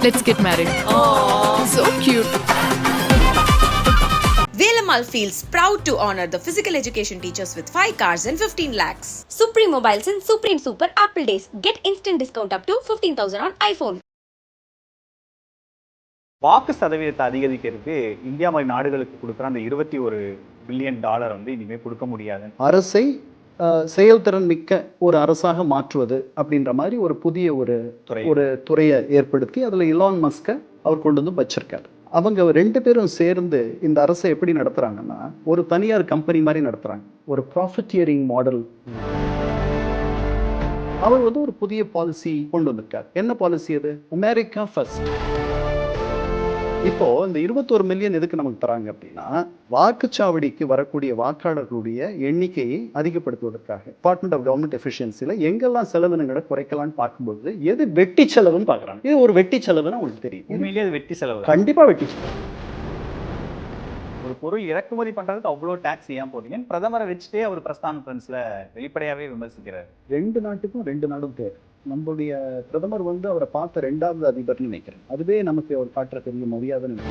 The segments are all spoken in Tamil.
Let's get married. Aww. So cute. Velamal feels proud to honor the physical education teachers with 5 cars and 15 lakhs. Supreme Mobiles and Supreme Super Apple Days. Get instant discount up to 15,000 on iPhone. வாக்கு சதவீதத்தை அதிகரிக்கிறதுக்கு இந்தியா மாதிரி நாடுகளுக்கு கொடுக்குற அந்த $21 பில்லியன் வந்து இனிமேல் கொடுக்க முடியாது. அரசை செயல்திறன் மிக்க ஒரு அரசாக மாற்றுவது அப்படின்ற மாதிரி ஒரு புதிய ஒரு துறையை ஏற்படுத்தி அதில் இலான் மஸ்கை அவர் கொண்டு வந்து வச்சிருக்காரு. அவங்க 2 பேரும் சேர்ந்து இந்த அரசை எப்படி நடத்துறாங்கன்னா ஒரு தனியார் கம்பெனி மாதிரி நடத்துறாங்க. ஒரு ப்ராஃபிட்டியரிங் மாடல். அவர் வந்து ஒரு புதிய பாலிசி கொண்டு வந்திருக்கார். என்ன பாலிசி அது? America first. இப்போ இந்த 21 மில்லியன் எதுக்கு நமக்கு தராங்க அப்படின்னா வாக்குச்சாவடிக்கு வரக்கூடிய வாக்காளர்களுடைய எண்ணிக்கையை அதிகப்படுத்துவதற்காக டிபார்ட்மெண்ட் ஆஃப் கவர்மெண்ட் எஃபிஷியன்சில எங்கெல்லாம் செலவினங்களை குறைக்கலாம்னு பார்க்கும்போது எது வெட்டி செலவுன்னு பாக்குறாங்க. இது ஒரு வெட்டி செலவுன்னு உங்களுக்கு தெரியும். உண்மையிலேயே அது வெட்டி செலவு. கண்டிப்பா வெட்டி செலவு. ஒரு பொருள் இறக்குமதி பண்றதுக்கு அவ்வளோ டாக்ஸ் ஏன் போறீங்க? பிரதமரை வச்சுட்டே அவர் பிரஸ் கான்ஃபரன்ஸ்ல வெளிப்படையாவே விமர்சிக்கிறார். 2 நாட்டுக்கும் 2 நாடும் தேவை. நம்மளுடைய பிரதமர் வந்து அவரை பார்த்த 2வது அதிபர்னு நினைக்கிறேன். அதுவே நமக்கு அவர் காட்டுற பெரிய மரியாதைன்னு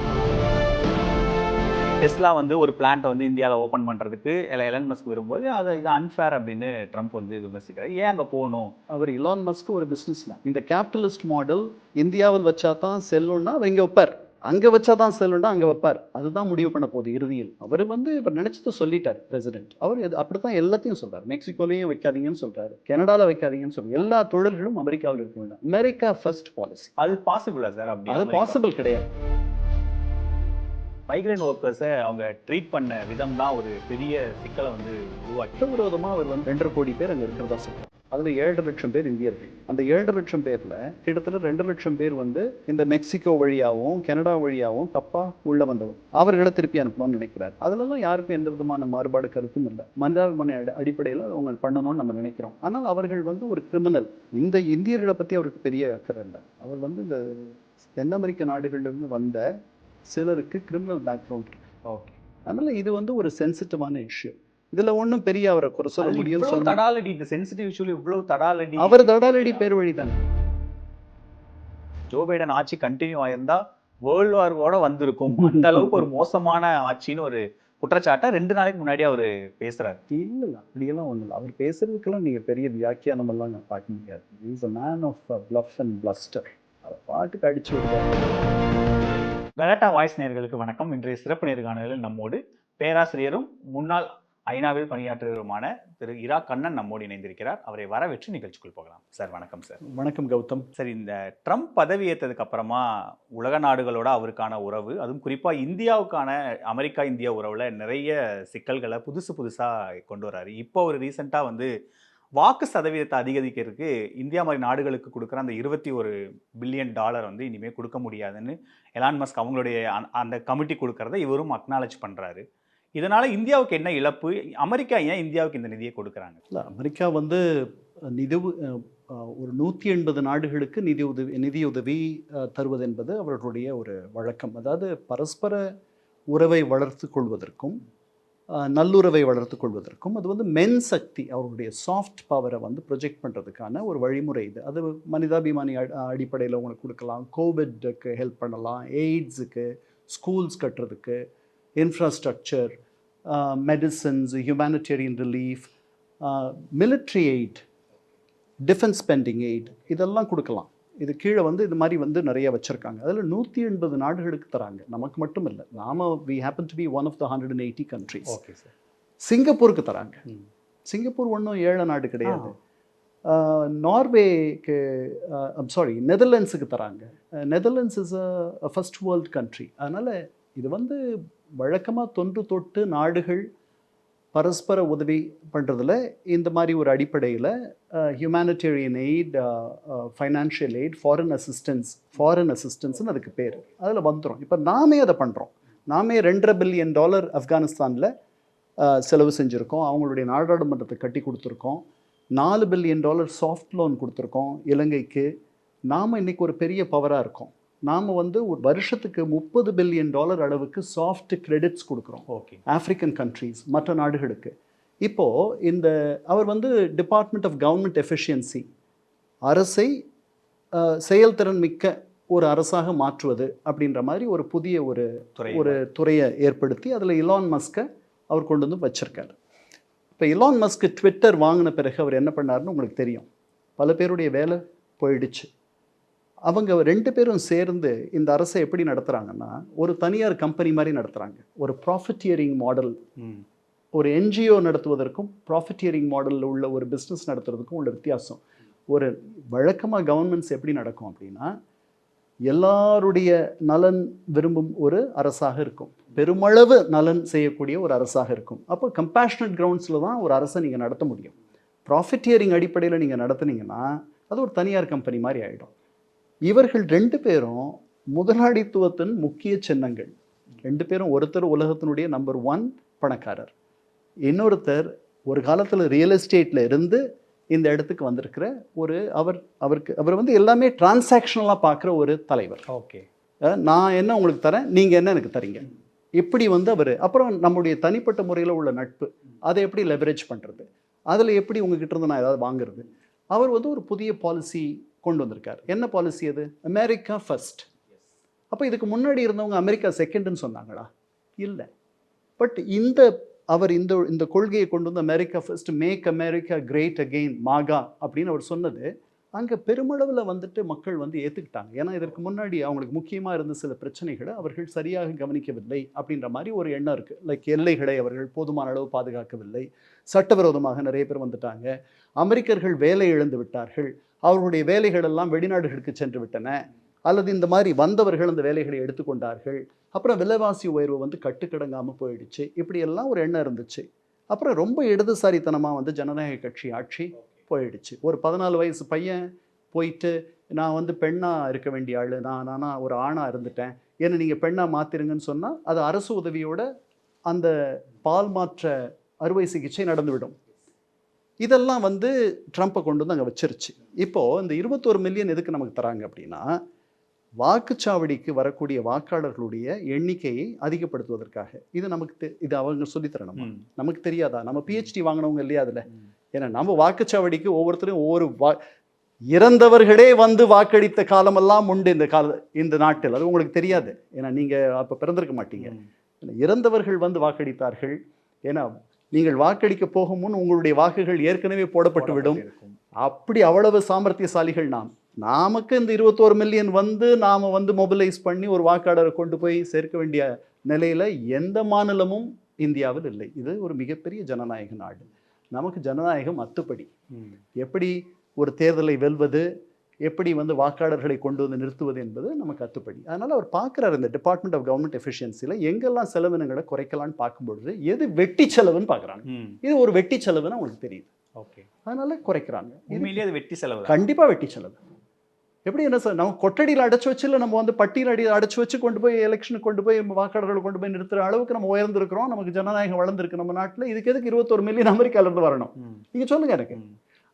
டெஸ்லா வந்து ஒரு பிளான்ட்டை வந்து இந்தியாவில் ஓப்பன் பண்ணுறதுக்கு எலன் மஸ்க் வரும்போது இது அன்ஃபேர் அப்படின்னு ட்ரம்ப் வந்து விமர்சிக்கிறார். ஏன் அங்கே போகணும்? அவர் இலான் மஸ்க் ஒரு பிஸ்னஸ் மேன். இந்த கேபிட்டலிஸ்ட் மாடல் இந்தியாவில் வச்சா தான் செல்லும்னா அவர் இங்கே வைப்பார், அங்கே வச்சாதான் செல்லுண்டா அங்கே வைப்பார். அதுதான் முடிவு பண்ண போகுது இறுதியில். அவர் வந்து இப்போ நினைச்சதை சொல்லிட்டார் பிரசிடென்ட். அவர் அப்படித்தான் எல்லாத்தையும் சொல்றாரு. மெக்சிகோலையும் வைக்காதீங்கன்னு சொல்றாரு, கனடால வைக்காதீங்கன்னு சொல்றாரு. எல்லா தொழில்களும் அமெரிக்காவில் இருக்க வேண்டாம். America first policy. அது பாசிபிளா சார்? அப்படி அது பாசிபிள் கிடையாது. மைக்ரேண்ட் ஒர்க்கர்ஸை அவங்க ட்ரீட் பண்ண விதம் தான் ஒரு பெரிய சிக்கலை வந்து உருவாக்கி விரோதமாக அவர் வந்து 2.5 கோடி பேர் அங்கே இருக்கிறதா சொல்றாரு. அதுல 7.5 லட்சம் பேர் இந்தியர்கள். அந்த 7.5 லட்சம் பேர்ல கிட்டத்தட்ட 2 லட்சம் பேர் வந்து இந்த மெக்சிகோ வழியாகவும் கனடா வழியாகவும் தப்பா உள்ள வந்தவர். அவர்களை திருப்பி அனுப்பணும்னு நினைக்கிறார். அதுலலாம் யாருக்கும் எந்த விதமான மாறுபாடு கருத்தும் இல்லை. மனிதாபிமான அடிப்படையில் அவங்க பண்ணணும்னு நம்ம நினைக்கிறோம். ஆனால் அவர்கள் வந்து ஒரு கிரிமினல். இந்த இந்தியர்களை பத்தி அவருக்கு பெரிய அக்கறை இல்லை. அவர் வந்து இந்த தென் அமெரிக்க நாடுகளிலிருந்து வந்த சிலருக்கு கிரிமினல் பேக்ரவுண்ட் இருக்கு. ஓகே. அதனால இது வந்து ஒரு சென்சிட்டிவான இஷ்யூ. இதுல ஒன்றும் பெரிய அவரை குறை சொல்ல முடியும். தடாலடி, இந்த சென்சிட்டிவ் இஷ்யூல இவ்வளவு தடாலடி. அவர் தடாலடி பேர் வழி தானே. ஜோ பைடன் ஆட்சி கண்டினியூ ஆயிருந்தா வேர்ல்டு வார் கூட வந்திருக்கும். அந்த அளவுக்கு ஒரு மோசமான ஆட்சின்னு ஒரு குற்றச்சாட்டை 2 நாளைக்கு முன்னாடி அவர் பேசுறாரு. இல்ல அப்படியெல்லாம் ஒண்ணு இல்லை. அவர் பேசுறதுக்கெல்லாம் நீங்க பெரிய வியாக்கியானம் எல்லாம் நான் பார்க்க முடியாது. Is a man of bluff and bluster. அவர் பாட்டுக்கு அடிச்சு விடுவார். கலாட்டா வாய்ஸ் நேயர்களுக்கு வணக்கம். இன்றைய சிறப்பு நேர்காணலில் நம்மோடு பேராசிரியரும் முன்னாள் ஐநாவில் பணியாற்றுவருமான திரு இரா கண்ணன் நம்மோடு இணைந்திருக்கிறார். அவரை வரவேற்று நிகழ்ச்சிக்குள் போகலாம். சார் வணக்கம். சார் வணக்கம் கௌதம். சார், இந்த ட்ரம்ப் பதவியேற்றதுக்கு அப்புறமா உலக நாடுகளோட அவருக்கான உறவு, அதுவும் குறிப்பாக இந்தியாவுக்கான அமெரிக்கா இந்தியா உறவுல நிறைய சிக்கல்களை புதுசாக கொண்டு வர்றாரு. இப்போ ஒரு ரீசெண்டாக வந்து வாக்கு சதவீதத்தை அதிகரிக்கிறதுக்கு இந்தியா மாதிரி நாடுகளுக்கு கொடுக்குற அந்த $21 பில்லியன் வந்து இனிமேல் கொடுக்க முடியாதுன்னு எலான் மஸ்க் அவங்களுடைய அந்த கமிட்டி கொடுக்கறத இவரும் அக்னாலஜ் பண்ணுறாரு. இதனால இந்தியாவுக்கு என்ன இழப்பு? அமெரிக்கா ஏன் இந்தியாவுக்கு இந்த நிதியை கொடுக்குறாங்க? இல்லை, அமெரிக்கா வந்து ஒரு 180 நாடுகளுக்கு நிதியுதவி தருவது என்பது அவர்களுடைய ஒரு வழக்கம். அதாவது பரஸ்பர உறவை வளர்த்து கொள்வதற்கும் நல்லுறவை வளர்த்து கொள்வதற்கும் அது வந்து மென் சக்தி, அவருடைய சாஃப்ட் பவரை வந்து ப்ரொஜெக்ட் பண்ணுறதுக்கான ஒரு வழிமுறை இது. அது மனிதாபிமானி அடிப்படையில் உங்களுக்கு கொடுக்கலாம், கோவிட்டுக்கு ஹெல்ப் பண்ணலாம், எய்ட்ஸுக்கு, ஸ்கூல்ஸ் கட்டுறதுக்கு, infrastructure, medicines, humanitarian relief, military eight, defence spending eight, இதெல்லாம் கொடுக்கலாம். இது கீழே வந்து இது மாதிரி வந்து நிறைய வச்சுருக்காங்க. அதில் 180 நாடுகளுக்கு தராங்க. நமக்கு மட்டும் இல்லை, we happen to be one of the 180 countries. Okay sir. சிங்கப்பூருக்கு தராங்க. சிங்கப்பூர் ஒன்றும் ஏழை நாடு கிடையாது. நார்வேக்கு நெதர்லாண்ட்ஸுக்கு தராங்க. Netherlands is a first world country. அதனால் இது வந்து வழக்கமாக தொட்டு நாடுகள் பரஸ்பர உதவி பண்ணுறதுல இந்த மாதிரி ஒரு அடிப்படையில் humanitarian aid, financial aid, foreign அசிஸ்டன்ஸ்னு அதுக்கு பேர். அதில் வந்துடும். இப்போ நாமே அதை பண்ணுறோம். நாமே $2.5 பில்லியன் ஆப்கானிஸ்தானில் செலவு செஞ்சுருக்கோம். அவங்களுடைய நாடாளுமன்றத்தை கட்டி கொடுத்துருக்கோம். $4 பில்லியன் சாஃப்ட் லோன் கொடுத்துருக்கோம் இலங்கைக்கு. நாம் இன்றைக்கி ஒரு பெரிய பவராக இருக்கோம். நாம் வந்து ஒரு வருஷத்துக்கு $30 பில்லியன் அளவுக்கு சாஃப்ட் கிரெடிட்ஸ் கொடுக்குறோம். ஓகே. ஆஃப்ரிக்கன் கண்ட்ரீஸ், மற்ற நாடுகளுக்கு. இப்போது அவர் வந்து டிபார்ட்மெண்ட் ஆஃப் கவர்மெண்ட் எஃபிஷியன்சி, அரசை செயல்திறன் மிக்க ஒரு அரசாக மாற்றுவது அப்படின்ற மாதிரி ஒரு புதிய துறை. ஒரு துறையை ஏற்படுத்தி அதில் இலான் மஸ்கை அவர் கொண்டு வந்து வச்சிருக்காரு. இப்போ இலான் மஸ்க் ட்விட்டர் வாங்கின பிறகு அவர் என்ன பண்ணாருன்னு உங்களுக்கு தெரியும். பல பேருடைய வேலை போயிடுச்சு. அவங்க 2 பேரும் சேர்ந்து இந்த அரசை எப்படி நடத்துகிறாங்கன்னா, ஒரு தனியார் கம்பெனி மாதிரி நடத்துகிறாங்க. ஒரு ப்ராஃபிட்டியரிங் மாடல், ஒரு என்ஜிஓ நடத்துவதற்கும் ப்ராஃபிட்டியரிங் மாடலில் உள்ள ஒரு பிஸ்னஸ் நடத்துறதுக்கும் உள்ள வித்தியாசம். ஒரு வழக்கமாக கவர்மெண்ட்ஸ் எப்படி நடக்கும் அப்படின்னா, எல்லாருடைய நலன் விரும்பும் ஒரு அரசாக இருக்கும், பெருமளவு நலன் செய்யக்கூடிய ஒரு அரசாக இருக்கும். அப்போ கம்பேஷனட் கிரவுண்ட்ஸில் தான் ஒரு அரசை நீங்கள் நடத்த முடியும். ப்ராஃபிட்டியரிங் அடிப்படையில் நீங்கள் நடத்துனீங்கன்னா அது ஒரு தனியார் கம்பெனி மாதிரி ஆகிடும். இவர்கள் 2 பேரும் முதலாளித்துவத்தின் முக்கிய சின்னங்கள். 2 பேரும், ஒருத்தர் உலகத்தினுடைய நம்பர் 1 பணக்காரர், இன்னொருத்தர் ஒரு காலத்தில் ரியல் எஸ்டேட்டில் இருந்து இந்த இடத்துக்கு வந்திருக்கிற ஒரு அவர் வந்து எல்லாமே டிரான்சாக்ஷனலாக பார்க்குற ஒரு தலைவர். ஓகே, நான் என்ன உங்களுக்கு தரேன், நீங்கள் என்ன எனக்கு தரீங்க, இப்படி வந்து அவர். அப்புறம் நம்முடைய தனிப்பட்ட முறையில் உள்ள நட்பு, அதை எப்படி லெவரேஜ் பண்ணுறது, அதில் எப்படி உங்ககிட்ட இருந்து நான் ஏதாவது வாங்குறது. அவர் வந்து ஒரு புதிய பாலிசி கொண்டு வந்திருக்கார். என்ன பாலிசி அது? America first. அப்போ இதுக்கு முன்னாடி இருந்தவங்க அமெரிக்கா செகண்ட்னு சொன்னாங்களா? இல்லை. பட் அவர் இந்த கொள்கையை கொண்டு வந்து America first, make America great again, MAGA அப்படின்னு அவர் சொன்னது அங்கே பெருமளவில் வந்துட்டு மக்கள் வந்து ஏற்றுக்கிட்டாங்க. ஏன்னா இதற்கு முன்னாடி அவங்களுக்கு முக்கியமாக இருந்த சில பிரச்சனைகளை அவர்கள் சரியாக கவனிக்கவில்லை அப்படின்ற மாதிரி ஒரு எண்ணம் இருக்குது. லைக் எல்லைகளை அவர்கள் போதுமான அளவு பாதுகாக்கவில்லை, சட்டவிரோதமாக நிறைய பேர் வந்துட்டாங்க, அமெரிக்கர்கள் வேலை இழந்து விட்டார்கள், அவர்களுடைய வேலைகள் எல்லாம் வெளிநாடுகளுக்கு சென்று விட்டன, அல்லது இந்த மாதிரி வந்தவர்கள் அந்த வேலைகளை எடுத்துக்கொண்டார்கள், அப்புறம் விலைவாசி உயர்வு வந்து கட்டுக்கடங்காமல் போயிடுச்சு, இப்படியெல்லாம் ஒரு எண்ணம் இருந்துச்சு. அப்புறம் ரொம்ப இடதுசாரித்தனமாக வந்து ஜனநாயக கட்சி ஆட்சி போயிடுச்சு. ஒரு 14 வயசு பையன் போயிட்டு நான் வந்து பெண்ணாக இருக்க வேண்டிய ஆள், நானா ஒரு ஆணாக இருந்துட்டேன், ஏன்னா நீங்கள் பெண்ணாக மாற்றிருங்கன்னு சொன்னால் அது அரசு உதவியோட அந்த பால் மாற்ற அறுவை சிகிச்சை நடந்துவிடும். இதெல்லாம் வந்து ட்ரம்ப்பை கொண்டு வந்து அங்கே வச்சிருச்சு. இப்போது இந்த 21 மில்லியன் எதுக்கு நமக்கு தராங்க அப்படின்னா, வாக்குச்சாவடிக்கு வரக்கூடிய வாக்காளர்களுடைய எண்ணிக்கையை அதிகப்படுத்துவதற்காக. இது நமக்கு இது அவங்க சொல்லித்தரணும், நமக்கு தெரியாதா? நம்ம PhD வாங்கினவங்க இல்லையா அதில்? ஏன்னா நம்ம வாக்குச்சாவடிக்கு ஒவ்வொருத்தரும் இறந்தவர்களே வந்து வாக்களித்த காலமெல்லாம் உண்டு இந்த நாட்டில். அது உங்களுக்கு தெரியாது, ஏன்னா நீங்கள் அப்போ பிறந்திருக்க மாட்டீங்க. இறந்தவர்கள் வந்து வாக்களித்தார்கள். ஏன்னா நீங்கள் வாக்களிக்க போகும் முன் உங்களுடைய வாக்குகள் ஏற்கனவே போடப்பட்டு விடும். அப்படி அவ்வளவு சாமர்த்தியசாலிகள் நமக்கு இந்த 21 மில்லியன் வந்து நாம் வந்து மொபிலைஸ் பண்ணி ஒரு வாக்காளரை கொண்டு போய் சேர்க்க வேண்டிய நிலையில் எந்த மாநிலமும் இந்தியாவில் இல்லை. இது ஒரு மிகப்பெரிய ஜனநாயக நாடு. நமக்கு ஜனநாயகம் அத்துப்படி. எப்படி ஒரு தேர்தலை வெல்வது, எப்படி வந்து வாக்காளர்களை கொண்டு வந்து நிறுத்துவது என்பது நமக்கு அத்துப்படி. அதனால் அவர் பார்க்குறாரு இந்த டிபார்ட்மெண்ட் ஆஃப் கவர்மெண்ட் எஃபிஷியன்சியில் எங்கெல்லாம் செலவினங்களை குறைக்கலான்னு பார்க்கும்பொழுது எது வெட்டி செலவுன்னு பார்க்குறாங்க. இது ஒரு வெட்டி செலவுன்னு அவங்களுக்கு தெரியுது. ஓகே, அதனால குறைக்கிறாங்க. உண்மையிலேயே அது வெட்டி செலவு, கண்டிப்பாக வெட்டி செலவு. எப்படி என்ன சார், நம்ம கொட்டடியில் அடைச்சி வச்சு இல்லை, நம்ம வந்து பட்டியல் அடைச்சி வச்சு கொண்டு போய் எலெக்ஷனுக்கு கொண்டு போய் வாக்காளர்களை கொண்டு போய் நிறுத்துற அளவுக்கு நம்ம உயர்ந்திருக்கிறோம், நமக்கு ஜனநாயகம் வளர்ந்துருக்கு நம்ம நாட்டில். இதுக்கு எதுக்கு 21 மில்லியன் அமெரிக்காவிலேருந்து வரணும்? நீங்கள் சொல்லுங்கள் எனக்கு.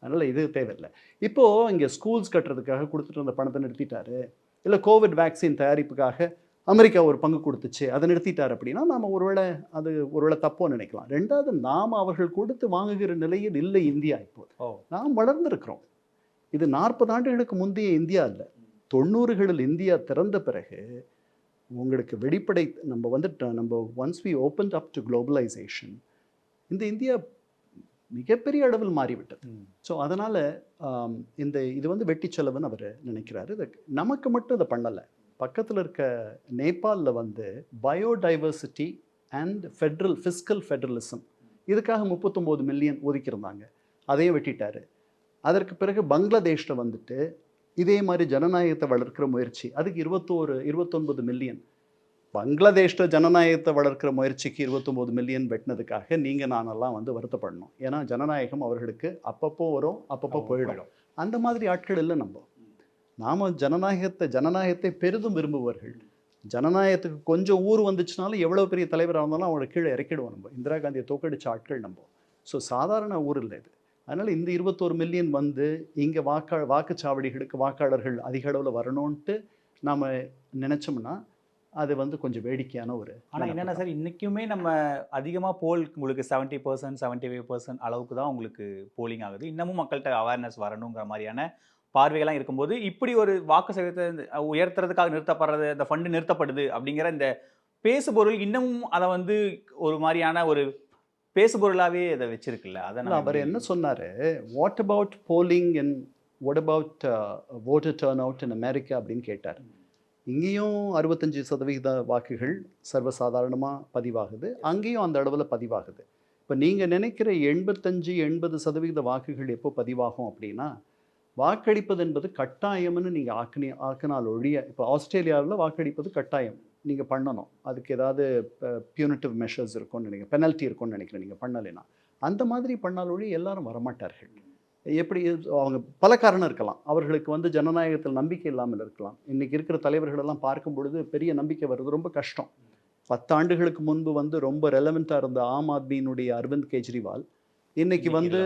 அதனால் இது தேவையில்லை. இப்போது இங்கே ஸ்கூல்ஸ் கட்டுறதுக்காக கொடுத்துட்டு இருந்த பணத்தை நிறுத்திட்டாரு, இல்லை கோவிட் வேக்சின் தயாரிப்புக்காக அமெரிக்கா ஒரு பங்கு கொடுத்துச்சு அதை நிறுத்திட்டார் அப்படின்னா நாம் ஒருவேளை தப்போ நினைக்கலாம். ரெண்டாவது, நாம் அவர்கள் கொடுத்து வாங்குகிற நிலையில் இல்லை இந்தியா. இப்போது நாம் வளர்ந்துருக்கிறோம். இது 40 ஆண்டுகளுக்கு முந்தைய இந்தியா இல்லை. 90களில் இந்தியா திறந்த பிறகு உங்களுக்கு வெளிப்படை நம்ம once we open up to globalization, இந்த இந்தியா மிகப்பெரிய அளவில் மாறிவிட்டது. ஸோ அதனால் இது வந்து வெட்டி செலவுன்னு அவர் நினைக்கிறாரு. நமக்கு மட்டும் இதை பண்ணலை. பக்கத்தில் இருக்க நேபாளில் வந்து பயோடைவர்சிட்டி அண்ட் ஃபிஸ்கல் ஃபெடரலிசம் இதுக்காக 39 மில்லியன் ஒதுக்கியிருந்தாங்க, அதையும் வெட்டிட்டாரு. அதற்கு பிறகு பங்களாதேஷில் வந்துட்டு இதே மாதிரி ஜனநாயகத்தை வளர்க்கிற முயற்சி, அதுக்கு 29 மில்லியன். பங்களாதேஷில் ஜனநாயகத்தை வளர்க்கிற முயற்சிக்கு 29 மில்லியன் வெட்டினதுக்காக நீங்கள் நானெல்லாம் வந்து வருத்தப்படணும். ஏன்னா ஜனநாயகம் அவர்களுக்கு அப்பப்போ வரும், அப்பப்போ போயிடும். அந்த மாதிரி ஆட்கள் இல்லை நாம் ஜனநாயகத்தை பெரிதும் விரும்புவார்கள். ஜனநாயகத்துக்கு கொஞ்சம் ஊர் வந்துச்சுனாலும் எவ்வளோ பெரிய தலைவராக இருந்தாலும் அவங்கள கீழே இறக்கிடுவோம். நம்ம இந்திரா காந்தியை தோக்கடிச்ச ஆட்கள் நம்ம. ஸோ சாதாரண ஊர் இல்லை இது. அதனால் இந்த 21 மில்லியன் வந்து இங்கே வாக்குச்சாவடிகளுக்கு வாக்காளர்கள் அதிக அளவில் வரணும்ன்ட்டு நாம் நினச்சோம்னா அது வந்து கொஞ்சம் வேடிக்கையான ஒரு. ஆனால் என்னென்ன சார், இன்றைக்குமே நம்ம அதிகமாக போல் உங்களுக்கு 70% 75% அளவுக்கு தான் உங்களுக்கு போலிங் ஆகுது. இன்னமும் மக்கள்கிட்ட அவேர்னஸ் வரணுங்கிற மாதிரியான பார்வைகள்லாம் இருக்கும்போது இப்படி ஒரு வாக்கு சதவீதத்தை உயர்த்துறதுக்காக நிறுத்தப்படுறது, அந்த ஃபண்டு நிறுத்தப்படுது அப்படிங்கிற இந்த பேசுபொருள் இன்னமும் அதை வந்து ஒரு மாதிரியான ஒரு பேசுபொருளாவே அதை வச்சிருக்குல்ல. அதை அவர் என்ன சொன்னாரு, what about polling and what about voter turnout in America அப்படின்னு கேட்டார். இங்கேயும் 65% வாக்குகள் சர்வசாதாரணமாக பதிவாகுது, அங்கேயும் அந்த அளவில் பதிவாகுது. இப்போ நீங்கள் நினைக்கிற 85-80% வாக்குகள் எப்போ பதிவாகும் அப்படின்னா, வாக்களிப்பது என்பது கட்டாயம்னு நீங்கள் ஆக்கினால் ஒழிய, இப்போ ஆஸ்திரேலியாவில் வாக்களிப்பது கட்டாயம், நீங்கள் பண்ணணும். அதுக்கு ஏதாவது பியூனிட்டிவ் மெஷர்ஸ் இருக்கும்னு நினைக்கிறேன், பெனல்ட்டி இருக்கும்னு நினைக்கிறேன் நீங்கள் பண்ணலைன்னா. அந்த மாதிரி பண்ணால் ஒழிய எல்லாரும் வரமாட்டார்கள். எப்படி அவங்க பல காரணம் இருக்கலாம். அவர்களுக்கு வந்து ஜனநாயகத்தில் நம்பிக்கை இல்லாமல் இருக்கலாம். இன்றைக்கி இருக்கிற தலைவர்களெல்லாம் பார்க்கும் பொழுது பெரிய நம்பிக்கை வருது ரொம்ப கஷ்டம். 10 ஆண்டுகளுக்கு முன்பு வந்து ரொம்ப ரெலவெண்ட்டாக இருந்த ஆம் ஆத்மியினுடைய அரவிந்த் கெஜ்ரிவால் இன்னைக்கு வந்து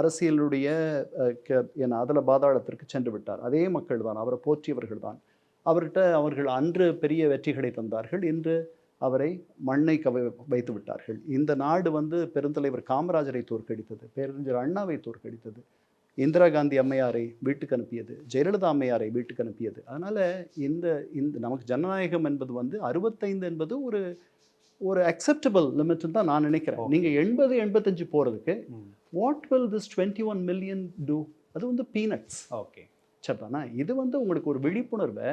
அரசியலுடைய அதில் பாதாளத்திற்கு சென்று விட்டார். அதே மக்கள் தான், அவரை போற்றியவர்கள் தான். அவர்கள் அன்று பெரிய வெற்றிகளை தந்தார்கள், இன்று அவரை மண்ணை வைத்து விட்டார்கள். இந்த நாடு வந்து பெருந்தலைவர் காமராஜரை தோற்கடித்தது, பேரறிஞர் அண்ணாவை தோற்கடித்தது, இந்திரா காந்தி அம்மையாரை வீட்டுக்கு அனுப்பியது, ஜெயலலிதா அம்மையாரை வீட்டுக்கு அனுப்பியது. அதனால் இந்த நமக்கு ஜனநாயகம் என்பது வந்து 65 என்பது ஒரு அக்செப்டபிள் லிமிட்னு தான் நான் நினைக்கிறேன். நீங்கள் 80-85 போகிறதுக்கு what will this 21 million do? அது வந்து பீனட்ஸ். ஓகே, சரிதானா? இது வந்து உங்களுக்கு ஒரு விழிப்புணர்வை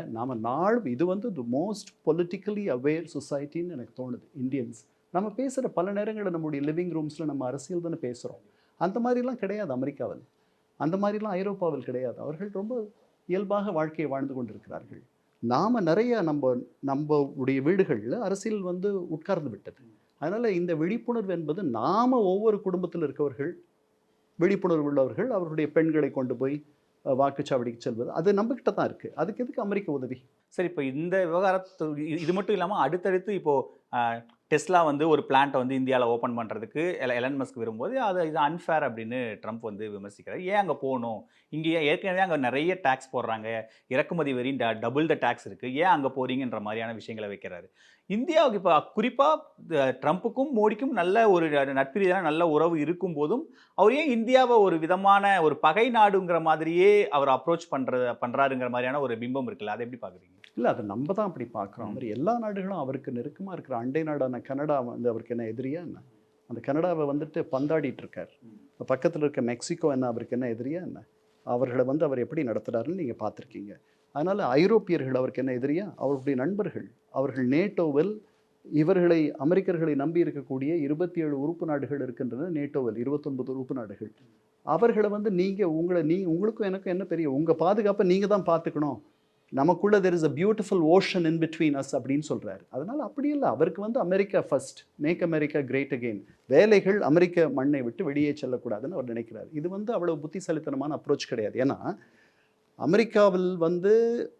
இது வந்து தி மோஸ்ட் பொலிட்டிக்கலி அவேர் சொசைட்டின்னு எனக்கு தோணுது. இந்தியன்ஸ் நம்ம பேசுகிற பல நேரங்களில் நம்முடைய லிவிங் ரூம்ஸில் நம்ம அரசியல் தானே பேசுகிறோம். அந்த மாதிரிலாம் கிடையாது அமெரிக்காவில், அந்த மாதிரிலாம் ஐரோப்பாவில் கிடையாது. அவர்கள் ரொம்ப இயல்பாக வாழ்க்கையை வாழ்ந்து கொண்டிருக்கிறார்கள். நாம் நிறைய நம்முடைய வீடுகளில் அரசியல் வந்து உட்கார்ந்து விட்டது. அதனால் இந்த விழிப்புணர்வு என்பது நாம் ஒவ்வொரு குடும்பத்தில் இருக்கவர்கள் விழிப்புணர்வு உள்ளவர்கள் அவர்களுடைய பெண்களை கொண்டு போய் வாக்குச்சாவடிக்கு செல்வது, அது நம்மக்கிட்ட தான் இருக்குது. அதுக்கு எதுக்கு அமெரிக்க உதவி? சரி, இப்போ இந்த விவகாரத்து இது மட்டும் இல்லாமல் அடுத்தடுத்து இப்போது டெஸ்லா வந்து ஒரு பிளான்ட்டை வந்து இந்தியாவில் ஓப்பன் பண்ணுறதுக்கு எலன் மஸ்க் விரும்பும்போது இது அன்ஃபேர் அப்படின்னு ட்ரம்ப் வந்து விமர்சிக்கிறார். ஏன் அங்கே போகணும்? இங்கே ஏற்கனவே அங்கே நிறைய டேக்ஸ் போடுறாங்க, இறக்குமதி வரி டபுள் த டேக்ஸ் இருக்குது, ஏன் அங்கே போகிறீங்கன்ற மாதிரியான விஷயங்களை வைக்கிறாரு. இந்தியாவுக்கு இப்போ குறிப்பாக ட்ரம்ப்புக்கும் மோடிக்கும் நல்ல ஒரு நட்பு ரீதியான நல்ல உறவு இருக்கும் போதும் அவர் ஏன் இந்தியாவை ஒரு விதமான ஒரு பகை நாடுங்கிற மாதிரியே அவர் அப்ரோச் பண்ணுறாருங்கிற மாதிரியான ஒரு பிம்பம் இருக்குல்ல, அதை எப்படி பார்க்குறீங்க? இல்லை, அது நம்ம தான் அப்படி பார்க்குறோம். அவர் எல்லா நாடுகளும் அவருக்கு நெருக்கமாக இருக்கிற அண்டை நாடான கனடா வந்து அவருக்கு என்ன எதிரியா என்ன? அந்த கனடாவை வந்துட்டு பந்தாடிட்டு இருக்கார். பக்கத்தில் இருக்க மெக்சிகோ என்ன அவருக்கு என்ன எதிரியா என்ன? அவர்களை வந்து அவர் எப்படி நடத்துகிறாருன்னு நீங்கள் பார்த்துருக்கீங்க. அதனால் ஐரோப்பியர்கள் அவருக்கு என்ன எதிரியா? அவருடைய நண்பர்கள். அவர்கள் நேட்டோவில் அமெரிக்கர்களை நம்பி இருக்கக்கூடிய 27 உறுப்பு நாடுகள் இருக்கின்றன. நேட்டோவில் 29 உறுப்பு நாடுகள். அவர்களை வந்து உங்களுக்கும் எனக்கும் என்ன பெரிய, உங்கள் பாதுகாப்பை நீங்கள் தான் பார்த்துக்கணும், நமக்குள்ள there is a beautiful ocean in between us அப்படின்னு சொல்கிறாரு. அதனால் அப்படி இல்லை, அவருக்கு வந்து America first, make America great again, வேலைகள் அமெரிக்க மண்ணை விட்டு வெளியே செல்லக்கூடாதுன்னு அவர் நினைக்கிறார். இது வந்து அவ்வளோ புத்திசாலித்தனமான அப்ரோச் கிடையாது. ஏன்னா அமெரிக்காவில் வந்து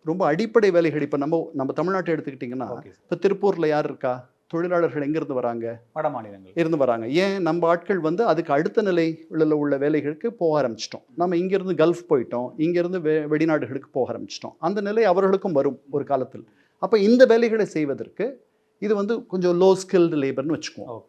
ரொம்ப அடிப்படை வேலைகள், இப்போ நம்ம தமிழ்நாட்டை எடுத்துக்கிட்டிங்கன்னா, இப்போ திருப்பூரில் யார் இருக்கா? தொழிலாளர்கள் எங்கேருந்து வராங்க? வட மாநிலங்கள் இருந்து வராங்க. ஏன்? நம்ம ஆட்கள் வந்து அதுக்கு அடுத்த நிலையில் உள்ள வேலைகளுக்கு போக ஆரம்பிச்சிட்டோம். நம்ம இங்கேருந்து கல்ஃப் போயிட்டோம், இங்கேருந்து வெளிநாடுகளுக்கு போக ஆரம்பிச்சிட்டோம். அந்த நிலை அவர்களுக்கும் வரும் ஒரு காலத்தில். அப்போ இந்த வேலைகளை செய்வதற்கு இது வந்து கொஞ்சம் லோ ஸ்கில்டு லேபர்னு வச்சுக்குவோம்.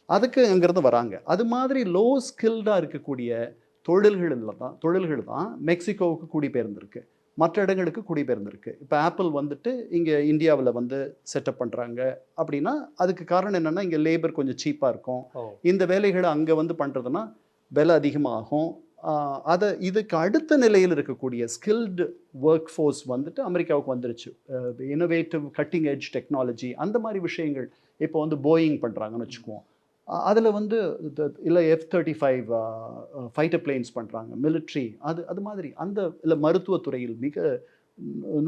அதுக்கு அங்கேருந்து வராங்க. அது மாதிரி லோ ஸ்கில்டாக இருக்கக்கூடிய தொழில்கள் தான் மெக்சிகோவுக்கு குடிபெயர்ந்திருக்கு, மற்ற இடங்களுக்கு குடிபெயர்ந்திருக்கு. இப்போ ஆப்பிள் வந்துட்டு இங்கே இந்தியாவில் வந்து செட்டப் பண்ணுறாங்க அப்படின்னா அதுக்கு காரணம் என்னென்னா, இங்கே லேபர் கொஞ்சம் சீப்பாக இருக்கும். இந்த வேலைகளை அங்கே வந்து பண்ணுறதுன்னா விலை அதிகமாகும். இதுக்கு அடுத்த நிலையில் இருக்கக்கூடிய ஸ்கில்டு ஒர்க் ஃபோர்ஸ் வந்துட்டு அமெரிக்காவுக்கு வந்துருச்சு. இன்னோவேட்டிவ் கட்டிங் எட்ஜ் டெக்னாலஜி, அந்த மாதிரி விஷயங்கள் இப்போ வந்து போயிங் பண்ணுறாங்கன்னு வச்சுக்குவோம். அதில் வந்து இல்லை F-35 ஃபைட்டர் பிளேன்ஸ் பண்ணுறாங்க, மிலிட்ரி, அது மாதிரி இல்லை மருத்துவத்துறையில் மிக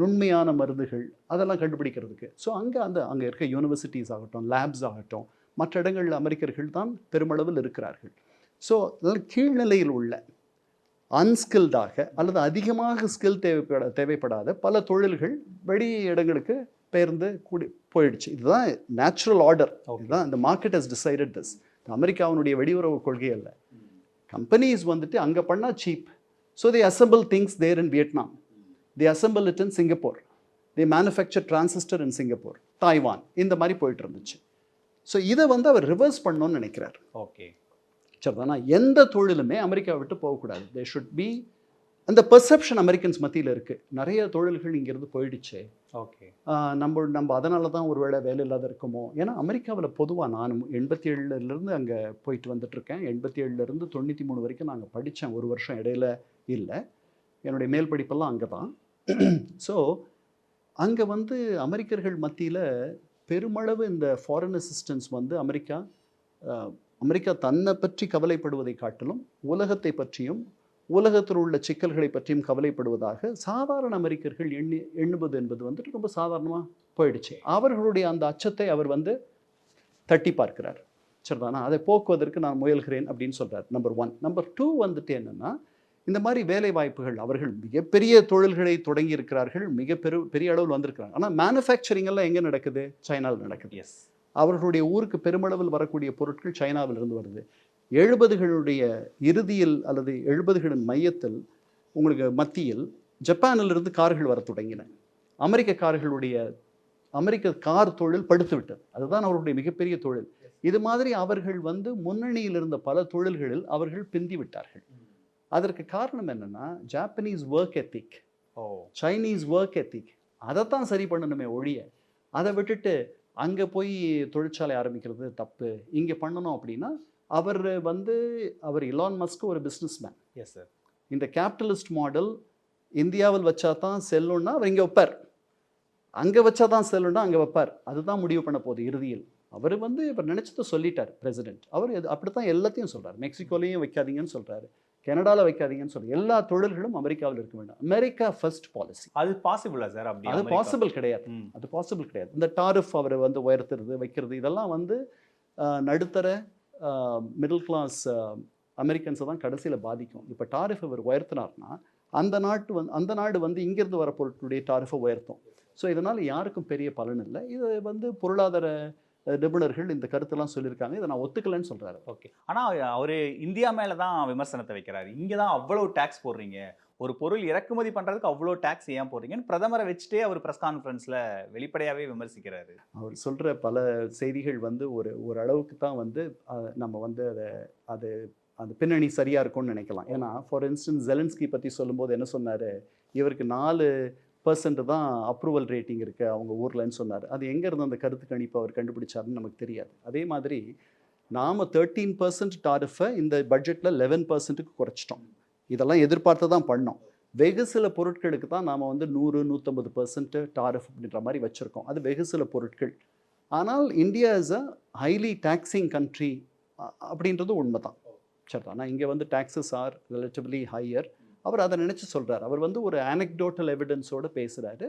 நுண்மையான மருந்துகள் அதெல்லாம் கண்டுபிடிக்கிறதுக்கு. ஸோ அங்கே இருக்க யூனிவர்சிட்டிஸ் ஆகட்டும், லேப்ஸ் ஆகட்டும், மற்ற இடங்களில் அமெரிக்கர்கள் தான் பெருமளவில் இருக்கிறார்கள். ஸோ கீழ்நிலையில் உள்ள அன்ஸ்கில்டாக அல்லது அதிகமாக ஸ்கில் தேவைப்படாத பல தொழில்கள் வெளி இடங்களுக்கு பெயர்ந்து போயிடுச்சு. இதுதான் நேச்சுரல் ஆர்டர். இதுதான் இந்த மார்க்கெட் ஹஸ் டிசைடட் திஸ். அமெரிக்காவினுடைய வெளியுறவு கொள்கை அல்ல. கம்பெனிஸ் வந்துட்டு அங்கே பண்ணால் cheap, so they assemble things there in Vietnam, they assemble it in Singapore, they manufacture transistor in Singapore, Taiwan, இந்த மாதிரி போயிட்டு இருந்துச்சு. ஸோ இதை வந்து அவர் ரிவர்ஸ் பண்ணணும்னு நினைக்கிறார். ஓகே, சரிதானா? எந்த தொழிலுமே அமெரிக்காவை விட்டு போகக்கூடாது. தே ஷுட் பி அந்த பெர்செப்ஷன் அமெரிக்கன்ஸ் மத்தியில் இருக்குது. நிறைய தொழில்கள் இங்கேருந்து போயிடுச்சு, ஓகே, நம்ம அதனால தான் ஒரு வேளை வேலை இல்லாத இருக்குமோ. ஏன்னா அமெரிக்காவில் பொதுவாக நான் 87லேருந்து அங்கே போயிட்டு வந்துட்டுருக்கேன். 87லேருந்து 93 வரைக்கும் நாங்கள் படித்தேன். ஒரு வருஷம் இடையில இல்லை, என்னுடைய மேல் படிப்பெல்லாம் அங்கே தான். ஸோ அங்கே வந்து அமெரிக்கர்கள் மத்தியில் பெருமளவு இந்த ஃபாரின் அசிஸ்டன்ஸ் வந்து அமெரிக்கா தன்னை பற்றி கவலைப்படுவதை காட்டிலும் உலகத்தை பற்றியும் உலகத்தில் உள்ள சிக்கல்களை பற்றியும் கவலைப்படுவதாக சாதாரண அமெரிக்கர்கள் எண்ணுவது என்பது வந்துட்டு ரொம்ப சாதாரணமாக போயிடுச்சு. அவர்களுடைய அந்த அச்சத்தை அவர் வந்து தட்டி பார்க்கிறார். சரிதானா? அதை போக்குவதற்கு நான் முயல்கிறேன் அப்படின்னு சொல்கிறார். நம்பர் 1. நம்பர் 2 வந்துட்டு என்னென்னா, இந்த மாதிரி வேலை வாய்ப்புகள் அவர்கள் மிகப்பெரிய தொழில்களை தொடங்கி இருக்கிறார்கள், பெரிய அளவில் வந்திருக்கிறாங்க. ஆனால் மேனுஃபேக்சரிங் எல்லாம் எங்கே நடக்குது? சைனாவில் நடக்குது. எஸ், அவர்களுடைய ஊருக்கு பெருமளவில் வரக்கூடிய பொருட்கள் சைனாவிலிருந்து வருது. 70களுடைய இறுதியில் அல்லது 70களின் மையத்தில் உங்களுக்கு மத்தியில் ஜப்பானிலிருந்து கார்கள் வர தொடங்கின. அமெரிக்க கார் தொழில் படுத்து விட்டது. அதுதான் அவர்களுடைய மிகப்பெரிய தொழில். இது மாதிரி அவர்கள் வந்து முன்னணியில் இருந்த பல தொழில்களில் அவர்கள் பிந்தி விட்டார்கள். அதற்கு காரணம் என்னன்னா, Japanese work ethic, Chinese work ethic, அதைத்தான் சரி பண்ணணுமே ஒழிய அதை விட்டுட்டு அங்கே போய் தொழிற்சாலை ஆரம்பிக்கிறது தப்பு, இங்கே பண்ணணும் அப்படின்னா அவர் இலான் மஸ்க் ஒரு பிஸ்னஸ் மேன். Yes sir. இந்த கேபிட்டலிஸ்ட் மாடல் இந்தியாவில் வச்சா தான் செல்லுன்னா அவர் இங்கே வைப்பார், அங்கே வச்சா தான் செல்லுன்னா அங்கே வைப்பார். அதுதான் முடிவு பண்ண போகுது இறுதியில். இவர் நினைச்சதை சொல்லிட்டார் பிரசிடென்ட். அவர் அப்படித்தான் எல்லாத்தையும் சொல்றாரு. மெக்சிகோலையும் வைக்காதீங்கன்னு சொல்றாரு, கனடாவில் வைக்காதீங்கன்னு சொல்லி எல்லா தொழில்களும் அமெரிக்காவில் இருக்க வேண்டாம். America first policy. அது பாசிபிளா சார்? அப்படி அது பாசிபிள் கிடையாது. அது பாசிபிள் கிடையாது. இந்த டாரிஃப் அவரை வந்து உயர்த்துறது வைக்கிறது இதெல்லாம் வந்து நடுத்தர மிடில் கிளாஸ் அமெரிக்கன்ஸை தான் கடைசியில் பாதிக்கும். இப்போ டாரிஃப் அவர் உயர்த்தினார்னா அந்த நாடு வந்து இங்கேருந்து வர பொருட்களுடைய டாரிஃபை உயர்த்தும். ஸோ இதனால் யாருக்கும் பெரிய பலன் இல்லை. இது வந்து பொருளாதார நிபுணர்கள் இந்த கருத்தெல்லாம் சொல்லியிருக்காங்க. இதை நான் ஒத்துக்கலைன்னு சொல்கிறாரு. ஓகே, ஆனால் அவர் இந்தியா மேலே தான் விமர்சனத்தை வைக்கிறாரு. இங்கே தான் அவ்வளோ டேக்ஸ் போடுறீங்க, ஒரு பொருள் இறக்குமதி பண்ணுறதுக்கு அவ்வளோ டேக்ஸ் ஏன் போடுறீங்கன்னு பிரதமரை வச்சுட்டே அவர் ப்ரெஸ் கான்ஃபரன்ஸில் வெளிப்படையாகவே விமர்சிக்கிறாரு. அவர் சொல்கிற பல செய்திகள் வந்து ஒரு அளவுக்கு தான் வந்து நம்ம வந்து அது அந்த பின்னணி சரியாக இருக்கும்னு நினைக்கலாம். ஏன்னா ஃபார் இன்ஸ்டன்ஸ் ஜெலன்ஸ்கி பற்றி சொல்லும்போது என்ன சொன்னார், இவருக்கு 4% தான் அப்ரூவல் ரேட்டிங் இருக்குது அவங்க ஊர்லன்னு சொன்னார். அது எங்கேருந்து அந்த கருத்து கணிப்பு அவர் கண்டுபிடிச்சாருன்னு நமக்கு தெரியாது. அதே மாதிரி நாம் 13% டாரிஃபை இந்த பட்ஜெட்டில் 11%க்கு குறைச்சிட்டோம். இதெல்லாம் எதிர்பார்த்து தான் பண்ணோம். வெகு சில பொருட்களுக்கு தான் நாம் வந்து 100-150% டாரிஃப் அப்படின்ற மாதிரி வச்சுருக்கோம். அது வெகு சில பொருட்கள். ஆனால் India is a highly taxing country அப்படின்றது உண்மை தான். சரி, ஆனால் இங்கே வந்து டாக்ஸஸ் ஆர் ரிலேட்டிவ்லி ஹையர். அவர் அதை நினச்சி சொல்கிறார். அவர் வந்து ஒரு ஆனெக்டோட்டல் எவிடன்ஸோடு பேசுகிறாரு.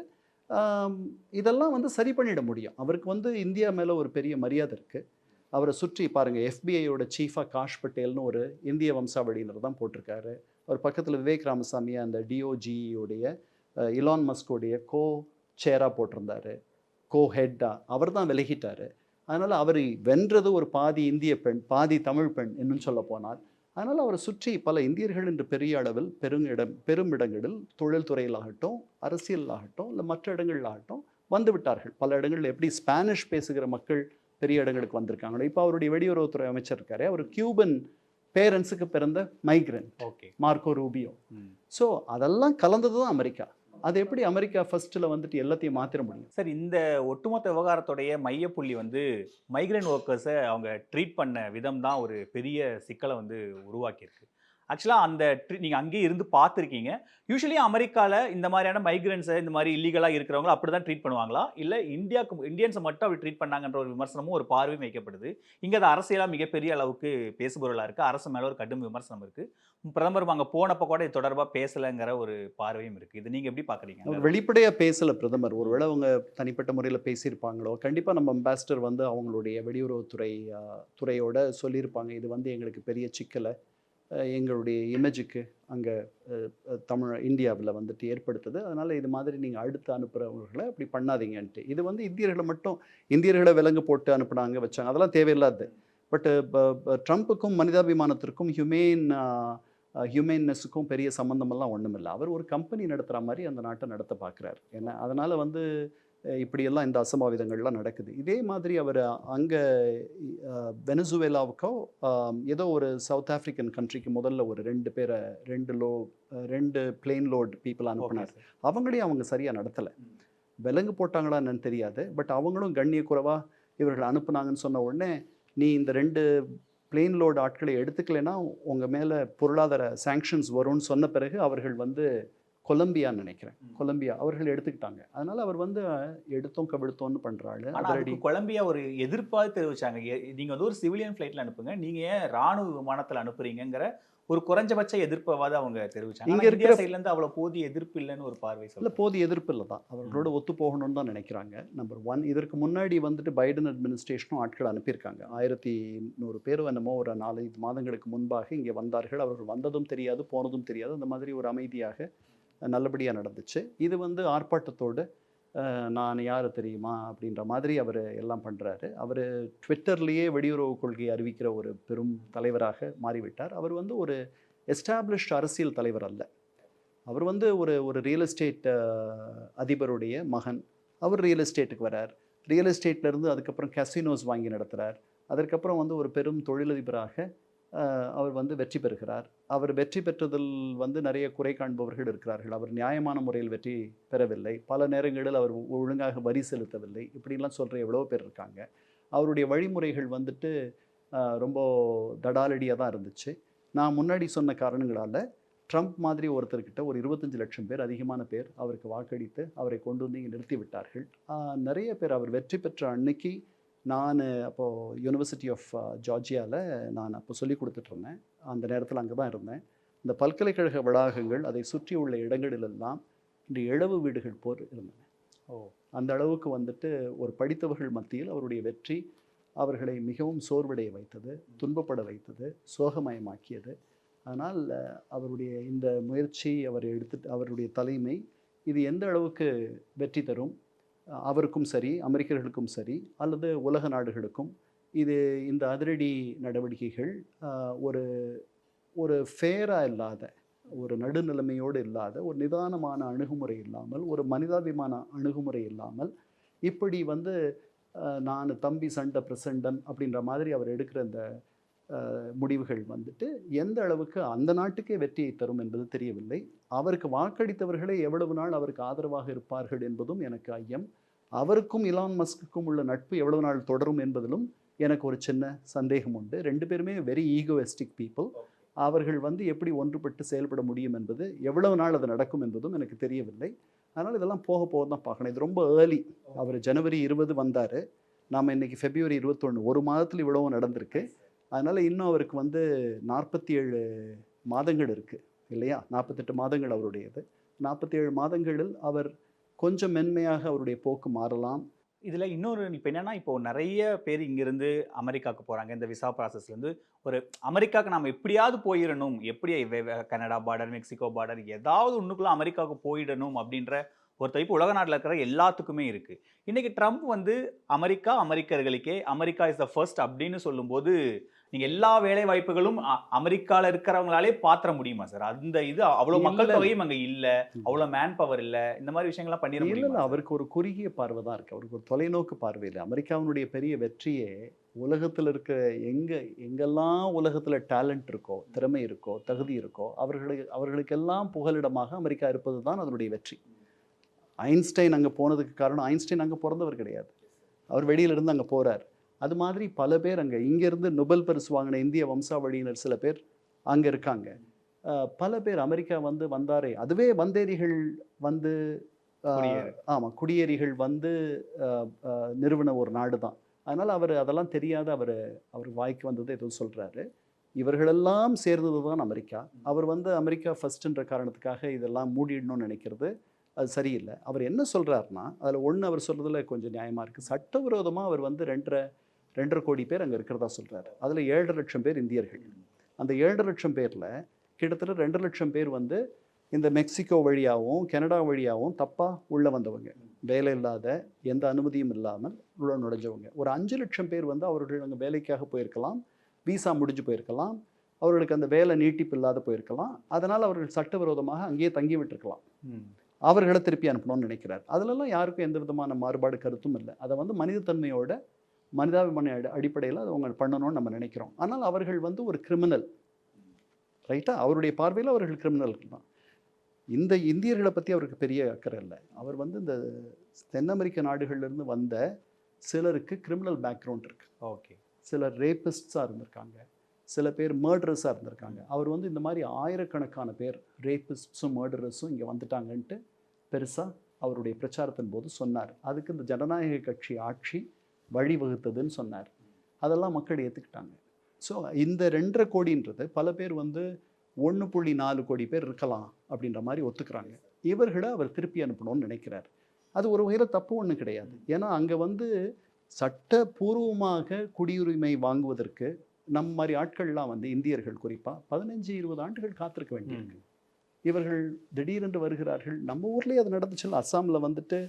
இதெல்லாம் வந்து சரி பண்ணிட முடியும். அவருக்கு வந்து இந்தியா மேலே ஒரு பெரிய மரியாதை இருக்குது. அவரை சுற்றி பாருங்கள், எஃபிஐயோட சீஃபாக காஷ் பட்டேல்னு ஒரு இந்திய வம்சாவளியினர் தான் போட்டிருக்காரு. அவர் பக்கத்தில் விவேக் ராமசாமியை அந்த டிஓஜியோடைய இலான் மஸ்கோடைய சேராக போட்டிருந்தார், ஹெட்டாக. அவர் தான் விலகிட்டார். அதனால் அவர் வென்றது ஒரு பாதி இந்திய பெண், பாதி தமிழ் பெண் இன்னும் சொல்ல போனால். அதனால் அவரை சுற்றி பல இந்தியர்கள் என்று பெரிய அளவில் பெரும் இடங்களில் தொழில்துறையிலாகட்டும், அரசியலாகட்டும், இல்லை மற்ற இடங்களாகட்டும் வந்து விட்டார்கள். பல இடங்களில் எப்படி ஸ்பானிஷ் பேசுகிற மக்கள் பெரிய இடங்களுக்கு வந்திருக்காங்க. இப்போ அவருடைய வெளியுறவுத்துறை அமைச்சர் இருக்காரு, அவர் கியூபன் பேரண்ட்ஸுக்கு பிறந்த மைக்ரண்ட், மார்க்கோ ரூபியோ. ஸோ அதெல்லாம் கலந்தது தான் அமெரிக்கா. அது எப்படி அமெரிக்கா ஃபர்ஸ்ட்டில் வந்துட்டு எல்லாத்தையும் மாற்றிட முடியும்? சார், இந்த ஒட்டுமொத்த விவகாரத்துடைய மையப்புள்ளி வந்து மைக்ரண்ட் ஒர்க்கர்ஸை அவங்க ட்ரீட் பண்ண விதம் தான் ஒரு பெரிய சிக்கலை வந்து உருவாக்கியிருக்கு. ஆக்சுவலாக அந்த நீங்கள் அங்கேயே இருந்து பார்த்துருக்கீங்க. யூஸ்வலி அமெரிக்காவில் இந்த மாதிரியான மைக்ரன்ஸை, இந்த மாதிரி இல்லீகலாக இருக்கிறவங்கள அப்படி தான் ட்ரீட் பண்ணுவாங்களா, இல்லை இந்தியன்ஸை மட்டும் அப்படி ட்ரீட் பண்ணாங்கன்ற ஒரு விமர்சனமும் ஒரு பார்வையும் வைக்கப்படுது. இங்கே அது அரசியலாக மிகப்பெரிய அளவுக்கு பேசுபொருளாக இருக்குது. அரசு மேலே ஒரு கடும் விமர்சனம் இருக்குது. பிரதமர் அங்கே போனப்போ கூட இது தொடர்பாக பேசலைங்கிற ஒரு பார்வையும் இருக்குது. இது நீங்கள் எப்படி பார்க்குறீங்க? வெளிப்படையாக பேசலை பிரதமர். ஒருவேளை அவங்க தனிப்பட்ட முறையில் பேசியிருப்பாங்களோ, கண்டிப்பாக நம்ம அம்பாசிடர் வந்து அவங்களுடைய வெளியுறவுத்துறையோட சொல்லியிருப்பாங்க, இது வந்து எங்களுக்கு பெரிய சிக்கலை எங்களுடைய இமேஜுக்கு அங்கே இந்தியாவில் வந்துட்டு ஏற்படுத்துது, அதனால் இது மாதிரி நீங்கள் அடுத்து அனுப்புகிறவர்களை அப்படி பண்ணாதீங்கன்ட்டு. இது வந்து இந்தியர்களை விலங்கு போட்டு அனுப்புனாங்க, வச்சாங்க, அதெல்லாம் தேவையில்லாது. பட்டு ட்ரம்ப்புக்கும் மனிதாபிமானத்திற்கும் ஹியூமேன்னஸுக்கும் பெரிய சம்மந்தமெல்லாம் ஒன்றும் இல்லை. அவர் ஒரு கம்பெனி நடத்துகிற மாதிரி அந்த நாட்டை நடத்த பார்க்குறாரு. ஏன்னா அதனால் வந்து இப்படியெல்லாம் இந்த அசம்பாவிதங்கள்லாம் நடக்குது. இதே மாதிரி அவர் அங்கே வெனசுவேலாவுக்கோ ஏதோ ஒரு சவுத் ஆஃப்ரிக்கன் கண்ட்ரிக்கு முதல்ல ஒரு 2 பிளேன் லோட் பீப்புள் அனுப்புனார். அவங்களையும் அவங்க சரியாக நடத்தலை. விலங்கு போட்டாங்களா என்னன்னு தெரியாது. பட் அவங்களும் கண்ணியக்குறைவாக இவர்கள் அனுப்புனாங்கன்னு சொன்ன உடனே, நீ இந்த 2 பிளேன் லோடு ஆட்களை எடுத்துக்கலைன்னா உங்கள் மேலே பொருளாதார சாங்ஷன்ஸ் வரும்னு சொன்ன பிறகு அவர்கள் வந்து கொலம்பியான்னு நினைக்கிறேன், கொலம்பியா அவர்கள் எடுத்துக்கிட்டாங்க. அதனால் அவர் வந்து எடுத்தோம் கவிழ்த்தோன்னு பண்ணுறாள். அதடி கொலம்பியா ஒரு எதிர்ப்பாக தெரிவிச்சாங்க, நீங்கள் வந்து ஒரு சிவிலியன் ஃப்ளைட்டில் அனுப்புங்க, நீங்கள் ஏன் ராணுவ விமானத்தில் அனுப்புறீங்கிற ஒரு குறைஞ்சபட்ச எதிர்ப்பாவது அவங்க தெரிவிச்சாங்க. இங்கே இருக்கிற சைட்லேருந்து அவ்வளோ போதிய எதிர்ப்பு இல்லைன்னு ஒரு பார்வை சொல்ல. போதிய எதிர்ப்பு இல்லை தான், அவர்களோட ஒத்து போகணும்னு தான் நினைக்கிறாங்க. நம்பர் 1. இதற்கு முன்னாடி வந்துட்டு பைடன் அட்மினிஸ்ட்ரேஷனும் ஆட்கள் அனுப்பியிருக்காங்க. 1100 பேர் என்னமோ ஒரு 4-5 மாதங்களுக்கு முன்பாக இங்கே வந்தார்கள். அவர்கள் வந்ததும் தெரியாது, போனதும் தெரியாது. அந்த மாதிரி ஒரு அமைதியாக நல்லபடியாக நடந்துச்சு. இது வந்து ஆர்ப்பாட்டத்தோடு நான் யார் தெரியுமா அப்படின்ற மாதிரி அவர் எல்லாம் பண்ணுறாரு. அவர் ட்விட்டர்லேயே வெளியுறவு கொள்கையை அறிவிக்கிற ஒரு பெரும் தலைவராக மாறிவிட்டார். அவர் வந்து ஒரு எஸ்டாப்ளிஷ்ட் அரசியல் தலைவர் அல்ல. அவர் வந்து ஒரு ரியல் எஸ்டேட் அதிபருடைய மகன். அவர் ரியல் எஸ்டேட்டுக்கு வரார். ரியல் எஸ்டேட்லேருந்து அதுக்கப்புறம் கசினோஸ் வாங்கி நடத்துகிறார். அதற்கப்புறம் வந்து ஒரு பெரும் தொழிலதிபராக அவர் வந்து வெற்றி பெறுகிறார். அவர் வெற்றி பெற்றதில் வந்து நிறைய குறை காண்பவர்கள் இருக்கிறார்கள். அவர் நியாயமான முறையில் வெற்றி பெறவில்லை, பல நேரங்களில் அவர் ஒழுங்காக வரி செலுத்தவில்லை, இப்படிலாம் சொல்கிற எவ்வளோ பேர் இருக்காங்க. அவருடைய வழிமுறைகள் வந்துட்டு ரொம்ப தடாலடியாக தான் இருந்துச்சு. நான் முன்னாடி சொன்ன காரணங்களால் ட்ரம்ப் மாதிரி ஒருத்தர்கிட்ட ஒரு 25 லட்சம் பேர், அதிகமான பேர் அவருக்கு வாக்களித்து அவரை கொண்டு வந்து இங்கே நிறுத்தி விட்டார்கள். நிறைய பேர் அவர் வெற்றி பெற்ற அன்னைக்கு நான் அப்போது யூனிவர்சிட்டி ஆஃப் ஜார்ஜியாவில் நான் அப்போ சொல்லி கொடுத்துட்ருந்தேன். அந்த நேரத்தில் அங்கே தான் இருந்தேன். இந்த பல்கலைக்கழக வளாகங்கள், அதை சுற்றி உள்ள இடங்களிலெல்லாம் இந்த இழவு வீடுகள் போர் இருந்தன. அந்த அளவுக்கு வந்துட்டு ஒரு படித்தவர்கள் மத்தியில் அவருடைய வெற்றி அவர்களை மிகவும் சோர்வடைய வைத்தது, துன்பப்பட வைத்தது, சோகமயமாக்கியது. அதனால் அவருடைய இந்த முயற்சி அவருடைய தலைமை இது எந்த அளவுக்கு வெற்றி தரும், அவருக்கும் சரி, அமெரிக்கர்களுக்கும் சரி, அல்லது உலக நாடுகளுக்கும், இந்த அதிரடி நடவடிக்கைகள் ஒரு ஃபேராக இல்லாத, ஒரு நடுநிலைமையோடு இல்லாத, ஒரு நிதானமான அணுகுமுறை இல்லாமல், ஒரு மனிதாபிமான அணுகுமுறை இல்லாமல், இப்படி வந்து நான் தம்பி சண்டை பிரசண்டன் அப்படின்ற மாதிரி அவர் எடுக்கிற இந்த முடிவுகள் வந்துட்டு எந்த அளவுக்கு அந்த நாட்டுக்கே வெற்றியை தரும் என்பது தெரியவில்லை. அவருக்கு வாக்களித்தவர்களே எவ்வளவு நாள் அவருக்கு ஆதரவாக இருப்பார்கள் என்பதும் எனக்கு ஐயம். அவருக்கும் இலான் மஸ்குக்கும் உள்ள நட்பு எவ்வளவு நாள் தொடரும் என்பதிலும் எனக்கு ஒரு சின்ன சந்தேகம் உண்டு. 2 பேருமே வெரி ஈகோயிஸ்டிக் பீப்புள். அவர்கள் வந்து எப்படி ஒன்றுபட்டு செயல்பட முடியும் என்பது, எவ்வளவு நாள் அது நடக்கும் என்பதும் எனக்கு தெரியவில்லை. அதனால் இதெல்லாம் போக போக தான் பார்க்கணும். இது ரொம்ப ஏர்லி. அவர் ஜனவரி 20 வந்தார், நாம் இன்றைக்கி February 21, ஒரு மாதத்தில் இவ்வளவும் நடந்திருக்கு. அதனால் இன்னும் அவருக்கு வந்து 47 மாதங்கள் இருக்குது இல்லையா? 48 மாதங்கள் அவருடையது. 47 மாதங்களில் அவர் கொஞ்சம் மென்மையாக அவருடைய போக்கு மாறலாம். இதில் இன்னொரு இப்போ என்னென்னா, இப்போது நிறைய பேர் இங்கேருந்து அமெரிக்காவுக்கு போகிறாங்க. இந்த விசா ப்ராசஸ்லேருந்து ஒரு அமெரிக்காவுக்கு நம்ம எப்படியாவது போயிடணும், எப்படி கனடா பார்டர், மெக்சிகோ பார்டர், ஏதாவது ஒன்றுக்குள்ளே அமெரிக்காவுக்கு போயிடணும் அப்படின்ற ஒரு டைப்பு உலக நாட்டில் இருக்கிற எல்லாத்துக்குமே இருக்குது. இன்றைக்கி ட்ரம்ப் வந்து அமெரிக்கர்களுக்கே அமெரிக்கா இஸ் த ஃபர்ஸ்ட் அப்படின்னு சொல்லும்போது, நீங்கள் எல்லா வேலை வாய்ப்புகளும் அமெரிக்காவில் இருக்கிறவங்களாலே பாத்திர முடியுமா சார்? அந்த இது அவ்வளோ மக்கள் தொகையும் அங்கே இல்லை, அவ்வளோ மேன் பவர் இல்லை, இந்த மாதிரி விஷயங்கள்லாம் பண்ணிட முடியல. அவருக்கு ஒரு குறுகிய பார்வை தான் இருக்குது, அவருக்கு ஒரு தொலைநோக்கு பார்வை இல்லை. அமெரிக்காவினுடைய பெரிய வெற்றியே உலகத்தில் இருக்க எங்கெல்லாம் உலகத்தில் டேலண்ட் இருக்கோ, திறமை இருக்கோ, தகுதி இருக்கோ, அவர்களுக்கெல்லாம் புகலிடமாக அமெரிக்கா இருப்பது தான் அதனுடைய வெற்றி. ஐன்ஸ்டைன் அங்கே போனதுக்கு காரணம், ஐன்ஸ்டைன் அங்கே பிறந்தவர் கிடையாது, அவர் வெளியிலிருந்து அங்கே போகிறார். அது மாதிரி பல பேர் இங்கேருந்து நொபல் பரிசு வாங்கின இந்திய வம்சாவளியினர் சில பேர் அங்கே இருக்காங்க. பல பேர் அமெரிக்கா வந்தாரே, அதுவே வந்தேரிகள் வந்து குடியேறிகள் வந்து நிறுவன ஒரு நாடு தான். அதனால் அவர் அதெல்லாம் தெரியாத அவர் வாய்க்கு வந்தது எதுவும் சொல்கிறாரு. இவர்களெல்லாம் சேர்ந்தது தான் அமெரிக்கா. அவர் வந்து அமெரிக்கா ஃபஸ்ட்டுன்ற காரணத்துக்காக இதெல்லாம் மூடிடணும்னு நினைக்கிறது அது சரியில்லை. அவர் என்ன சொல்கிறாருன்னா, அதில் ஒன்று அவர் சொல்கிறதுல கொஞ்சம் நியாயமாக இருக்குது. சட்டவிரோதமாக அவர் வந்து 2.5 கோடி பேர் அங்கே இருக்கிறதா சொல்கிறார். அதில் 7.5 லட்சம் பேர் இந்தியர்கள். அந்த 7.5 லட்சம் பேரில் கிட்டத்தட்ட 2 லட்சம் பேர் வந்து இந்த மெக்சிகோ வழியாகவும் கனடா வழியாகவும் தப்பாக உள்ளே வந்தவங்க, வேலை இல்லாத, எந்த அனுமதியும் இல்லாமல் உள்ள நுழைஞ்சவங்க. ஒரு 5 லட்சம் பேர் வந்து அவர்கள் அங்கே வேலைக்காக போயிருக்கலாம், வீசா முடிஞ்சு போயிருக்கலாம், அவர்களுக்கு அந்த வேலை நீட்டிப்பு இல்லாத போயிருக்கலாம். அதனால் அவர்கள் சட்டவிரோதமாக அங்கேயே தங்கி விட்டுருக்கலாம். அவர்களை திருப்பி அனுப்பணும்னு நினைக்கிறார். அதிலெல்லாம் யாருக்கும் எந்த விதமான மாறுபாடு கருத்தும் இல்லை. அதை வந்து மனிதத்தன்மையோட மனிதாபிமான அடிப்படையில் அதை அவங்க பண்ணணும்னு நம்ம நினைக்கிறோம். ஆனால் அவர்கள் வந்து ஒரு கிரிமினல், ரைட்டா? அவருடைய பார்வையில் அவர்கள் கிரிமினல் தான். இந்த இந்தியர்களை பற்றி அவருக்கு பெரிய அக்கறை இல்லை. அவர் வந்து இந்த தென் அமெரிக்க நாடுகள்லேருந்து வந்த சிலருக்கு கிரிமினல் பேக்ரவுண்ட் இருக்குது. ஓகே. சிலர் ரேபிஸ்ட்ஸாக இருந்திருக்காங்க, சில பேர் மர்டரஸாக இருந்திருக்காங்க. அவர் வந்து இந்த மாதிரி ஆயிரக்கணக்கான பேர் ரேபிஸ்ட்ஸும் மர்டரஸும் இங்கே வந்துட்டாங்கன்ட்டு பெருசாக அவருடைய பிரச்சாரத்தின் போது சொன்னார். அதுக்கு இந்த ஜனநாயக கட்சி ஆட்சி வழிவகுத்ததுன்னு சொன்னார். அதெல்லாம் மக்கள் ஏற்றுக்கிட்டாங்க. ஸோ இந்த 2.5 கோடின்றது பல பேர் வந்து 1.4 கோடி பேர் இருக்கலாம் அப்படின்ற மாதிரி ஒத்துக்கிறாங்க. இவர்களை அவர் திருப்பி அனுப்பணும்னு நினைக்கிறார். அது ஒரு வகையில் தப்பு ஒன்றும் கிடையாது. ஏன்னா அங்கே வந்து சட்டபூர்வமாக குடியுரிமை வாங்குவதற்கு நம்ம மாதிரி ஆட்கள்லாம் வந்து இந்தியர்கள் குறிப்பாக 15-20 ஆண்டுகள் காத்திருக்க வேண்டியிருக்கு. இவர்கள் திடீரென்று வருகிறார்கள். நம்ம ஊர்லேயே அது நடந்துச்சுல்ல, அஸ்ஸாமில் வந்துட்டு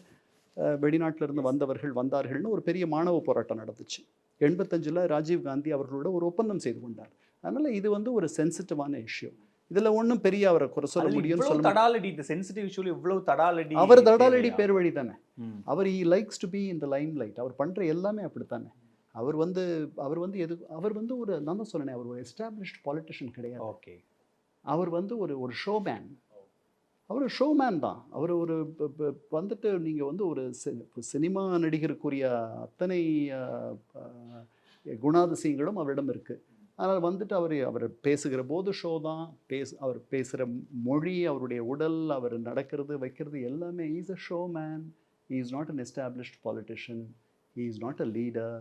வெளிநாட்டிலிருந்து வந்தவர்கள் வந்தார்கள்னு ஒரு பெரிய மாணவ போராட்டம் நடந்துச்சு. 85 ராஜீவ் காந்தி அவர்களோட ஒரு ஒப்பந்தம் செய்து கொண்டார். அதனால் இது வந்து ஒரு சென்சிட்டிவான இஷ்யூ. இதில் ஒன்றும் பெரிய அவரை குறை சொல்ல முடியும்னு சொல்ல தடாலடி. இந்த சென்சிட்டிவ் இஷ்யூல இவ்வளவு தடாலடி. அவர் தடாலடி பேர் வழி தானே. அவர் he likes to be in the limelight. அவர் பண்ணுற எல்லாமே அப்படித்தானே. அவர் வந்து அவர் வந்து ஒரு, நான் தான் சொன்னேன், அவர் ஒரு எஸ்டாப்ளிஷ்ட் பாலிட்டிஷியன் கிடையாது. ஓகே. அவர் வந்து ஒரு ஷோமேன். அவர் ஷோமேன் தான். அவர் ஒரு வந்துட்டு நீங்கள் வந்து ஒரு சினிமா நடிகருக்குரிய அத்தனை குணாதிசயங்களும் அவரிடம் இருக்குது. அதனால் வந்துட்டு அவர் பேசுகிற போது ஷோ தான். அவர் பேசுகிற மொழி, அவருடைய உடல், அவர் நடக்கிறது வைக்கிறது எல்லாமே is a show man. He is not an established politician. He is not a leader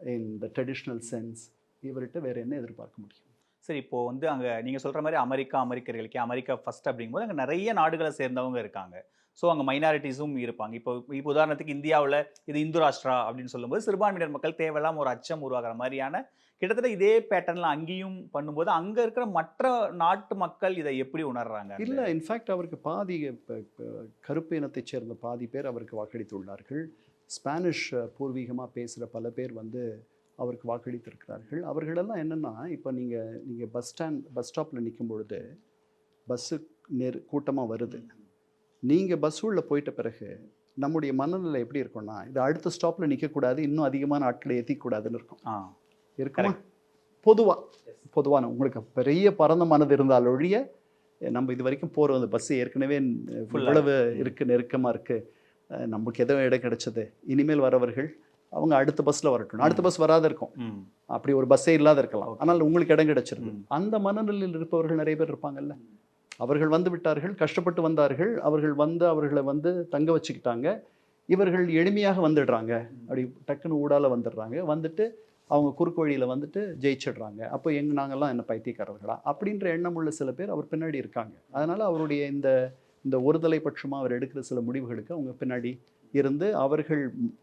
in the traditional sense. இவர்கிட்ட வேறு என்ன எதிர்பார்க்க முடியும்? சரி, இப்போது வந்து அங்கே நீங்கள் சொல்கிற மாதிரி அமெரிக்கர்களுக்கு அமெரிக்கா ஃபஸ்ட் அப்படிங்கும்போது அங்கே நிறைய நாடுகளை சேர்ந்தவங்க இருக்காங்க. ஸோ அங்கே மைனாரிட்டிஸும் இருப்பாங்க. இப்போ உதாரணத்துக்கு இந்தியாவில் இது இந்து ராஷ்டிரா அப்படின்னு சொல்லும்போது சிறுபான்மையினர் மக்கள் தேவையில்லாம ஒரு அச்சம் உருவாகிற மாதிரியான கிட்டத்தட்ட இதே பேட்டர்னில் அங்கேயும் பண்ணும்போது அங்கே இருக்கிற மற்ற நாட்டு மக்கள் இதை எப்படி உணர்றாங்க? இல்லை, இன்ஃபேக்ட் அவருக்கு பாதி கருப்பு இனத்தைச் சேர்ந்த பாதி பேர் அவருக்கு வாக்களித்துள்ளார்கள். ஸ்பானிஷ் பூர்வீகமாக பேசுகிற பல பேர் வந்து அவருக்கு வாக்களித்திருக்கிறார்கள். அவர்களெல்லாம் என்னென்னா, இப்போ நீங்கள் பஸ் ஸ்டாப்பில் நிற்கும் பொழுது பஸ்ஸு கூட்டமாக வருது. நீங்கள் பஸ் உள்ள போயிட்ட பிறகு நம்முடைய மனநிலை எப்படி இருக்கும்னா, இது அடுத்த ஸ்டாப்பில் நிற்கக்கூடாது, இன்னும் அதிகமான ஆட்களை ஏற்றிக்கூடாதுன்னு இருக்கும். இருக்குமா? பொதுவான உங்களுக்கு பெரிய பரந்த மனது இருந்தால் ஒழிய நம்ம இது வரைக்கும் போகிற அந்த பஸ்ஸு ஏற்கனவே இவ்வளவு இருக்குது, நெருக்கமாக இருக்குது, நமக்கு எதோ இடம் கிடைச்சது, இனிமேல் வரவர்கள் அவங்க அடுத்த பஸ்ஸில் வரட்டும், அடுத்த பஸ் வராத இருக்கும், அப்படி ஒரு பஸ்ஸே இல்லாத இருக்கலாம், ஆனால் உங்களுக்கு இடம் கிடைச்சிருக்கு. அந்த மனநிலையில் இருப்பவர்கள் நிறைய பேர் இருப்பாங்கல்ல. அவர்கள் வந்து விட்டார்கள், கஷ்டப்பட்டு வந்தார்கள், அவர்களை வந்து தங்க வச்சுக்கிட்டாங்க. இவர்கள் எளிமையாக வந்துடுறாங்க, அப்படி டக்குன்னு ஊடால வந்துடுறாங்க, வந்துட்டு அவங்க குறுக்கு வழியில் வந்துட்டு ஜெயிச்சிடுறாங்க. அப்போ நாங்கள்லாம் என்ன பைத்தியக்காரர்களா அப்படின்ற எண்ணம் உள்ள சில பேர் அவர் பின்னாடி இருக்காங்க. அதனால் அவருடைய இந்த ஒருதலை பட்சமாக அவர் எடுக்கிற சில முடிவுகளுக்கு அவங்க பின்னாடி இருந்து அவர்கள்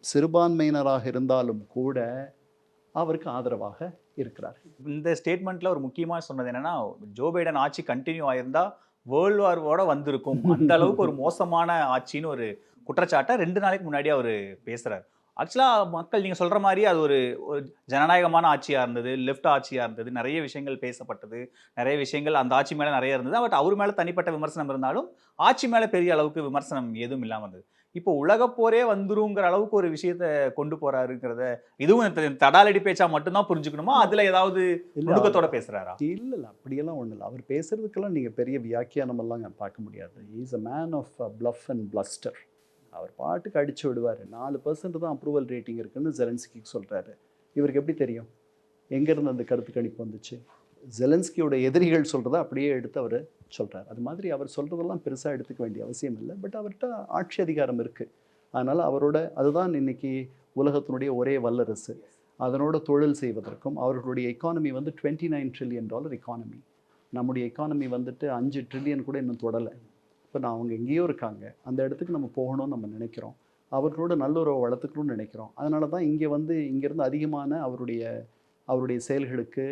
சிறுபான்மையினராக இருந்தாலும் கூட அவருக்கு ஆதரவாக இருக்கிறார்கள். இந்த ஸ்டேட்மெண்ட்டில் ஒரு முக்கியமாக சொன்னது என்னென்னா, ஜோ பைடன் ஆட்சி கண்டினியூ ஆகியிருந்தா வேர்ல்டு வாரோட வந்திருக்கும், அந்த அளவுக்கு ஒரு மோசமான ஆட்சின்னு ஒரு குற்றச்சாட்டை 2 நாளைக்கு முன்னாடி அவர் பேசுகிறார். ஆக்சுவலாக மக்கள் நீங்கள் சொல்கிற மாதிரி அது ஒரு ஜனநாயகமான ஆட்சியாக இருந்தது, லெஃப்ட் ஆட்சியாக இருந்தது, நிறைய விஷயங்கள் பேசப்பட்டது, நிறைய விஷயங்கள் அந்த ஆட்சி மேலே நிறைய இருந்தது. பட் அவர் மேலே தனிப்பட்ட விமர்சனம் இருந்தாலும் ஆட்சி மேலே பெரிய அளவுக்கு விமர்சனம் எதுவும் இல்லாமல் இருந்தது. இப்போ உலகப்போரே வந்துருங்கிற அளவுக்கு ஒரு விஷயத்த கொண்டு போறாருங்கிறத இதுவும் தடாலடி பேச்சா மட்டும்தான் புரிஞ்சுக்கணுமா, அதுல ஏதாவது நுணுக்கத்தோட பேசுறாரா? இல்லை, அப்படியெல்லாம் ஒன்றும் இல்லை. அவர் பேசுறதுக்கெல்லாம் நீங்க பெரிய வியாக்கியானம் எல்லாம் பார்க்க முடியாது. Is a man of bluff and bluster. அவர் பாட்டுக்கு அடிச்சு விடுவார். 4% தான் அப்ரூவல் ரேட்டிங் இருக்குன்னு ஜெலன்ஸ்கி சொல்றாரு. இவருக்கு எப்படி தெரியும் எங்கேருந்து அந்த கருத்து கணிப்பு வந்துச்சு? ஜெலன்ஸ்கியோட எதிரிகள் சொல்கிறத அப்படியே எடுத்து அவர் சொல்கிறார். அது மாதிரி அவர் சொல்கிறதெல்லாம் பெருசாக எடுத்துக்க வேண்டிய அவசியம் இல்லை. பட் அவர்கிட்ட ஆட்சி அதிகாரம் இருக்குது. அதனால் அதுதான் இன்னைக்கு உலகத்தினுடைய ஒரே வல்லரசு. அதனோட தொழில் செய்வதற்கும் அவர்களுடைய எக்கானமி வந்து $29 ட்ரில்லியன் எக்கானமி. நம்முடைய எக்கானமி வந்துட்டு 5 ட்ரில்லியன் கூட இன்னும் தொடலை. இப்போ அவங்க எங்கேயோ இருக்காங்க, அந்த இடத்துக்கு நம்ம போகணும்னு நம்ம நினைக்கிறோம், அவர்களோட நல்லுறவை வளர்த்துக்கணும்னு நினைக்கிறோம். அதனால தான் இங்கேருந்து அதிகமான அவருடைய செயல்களுக்கு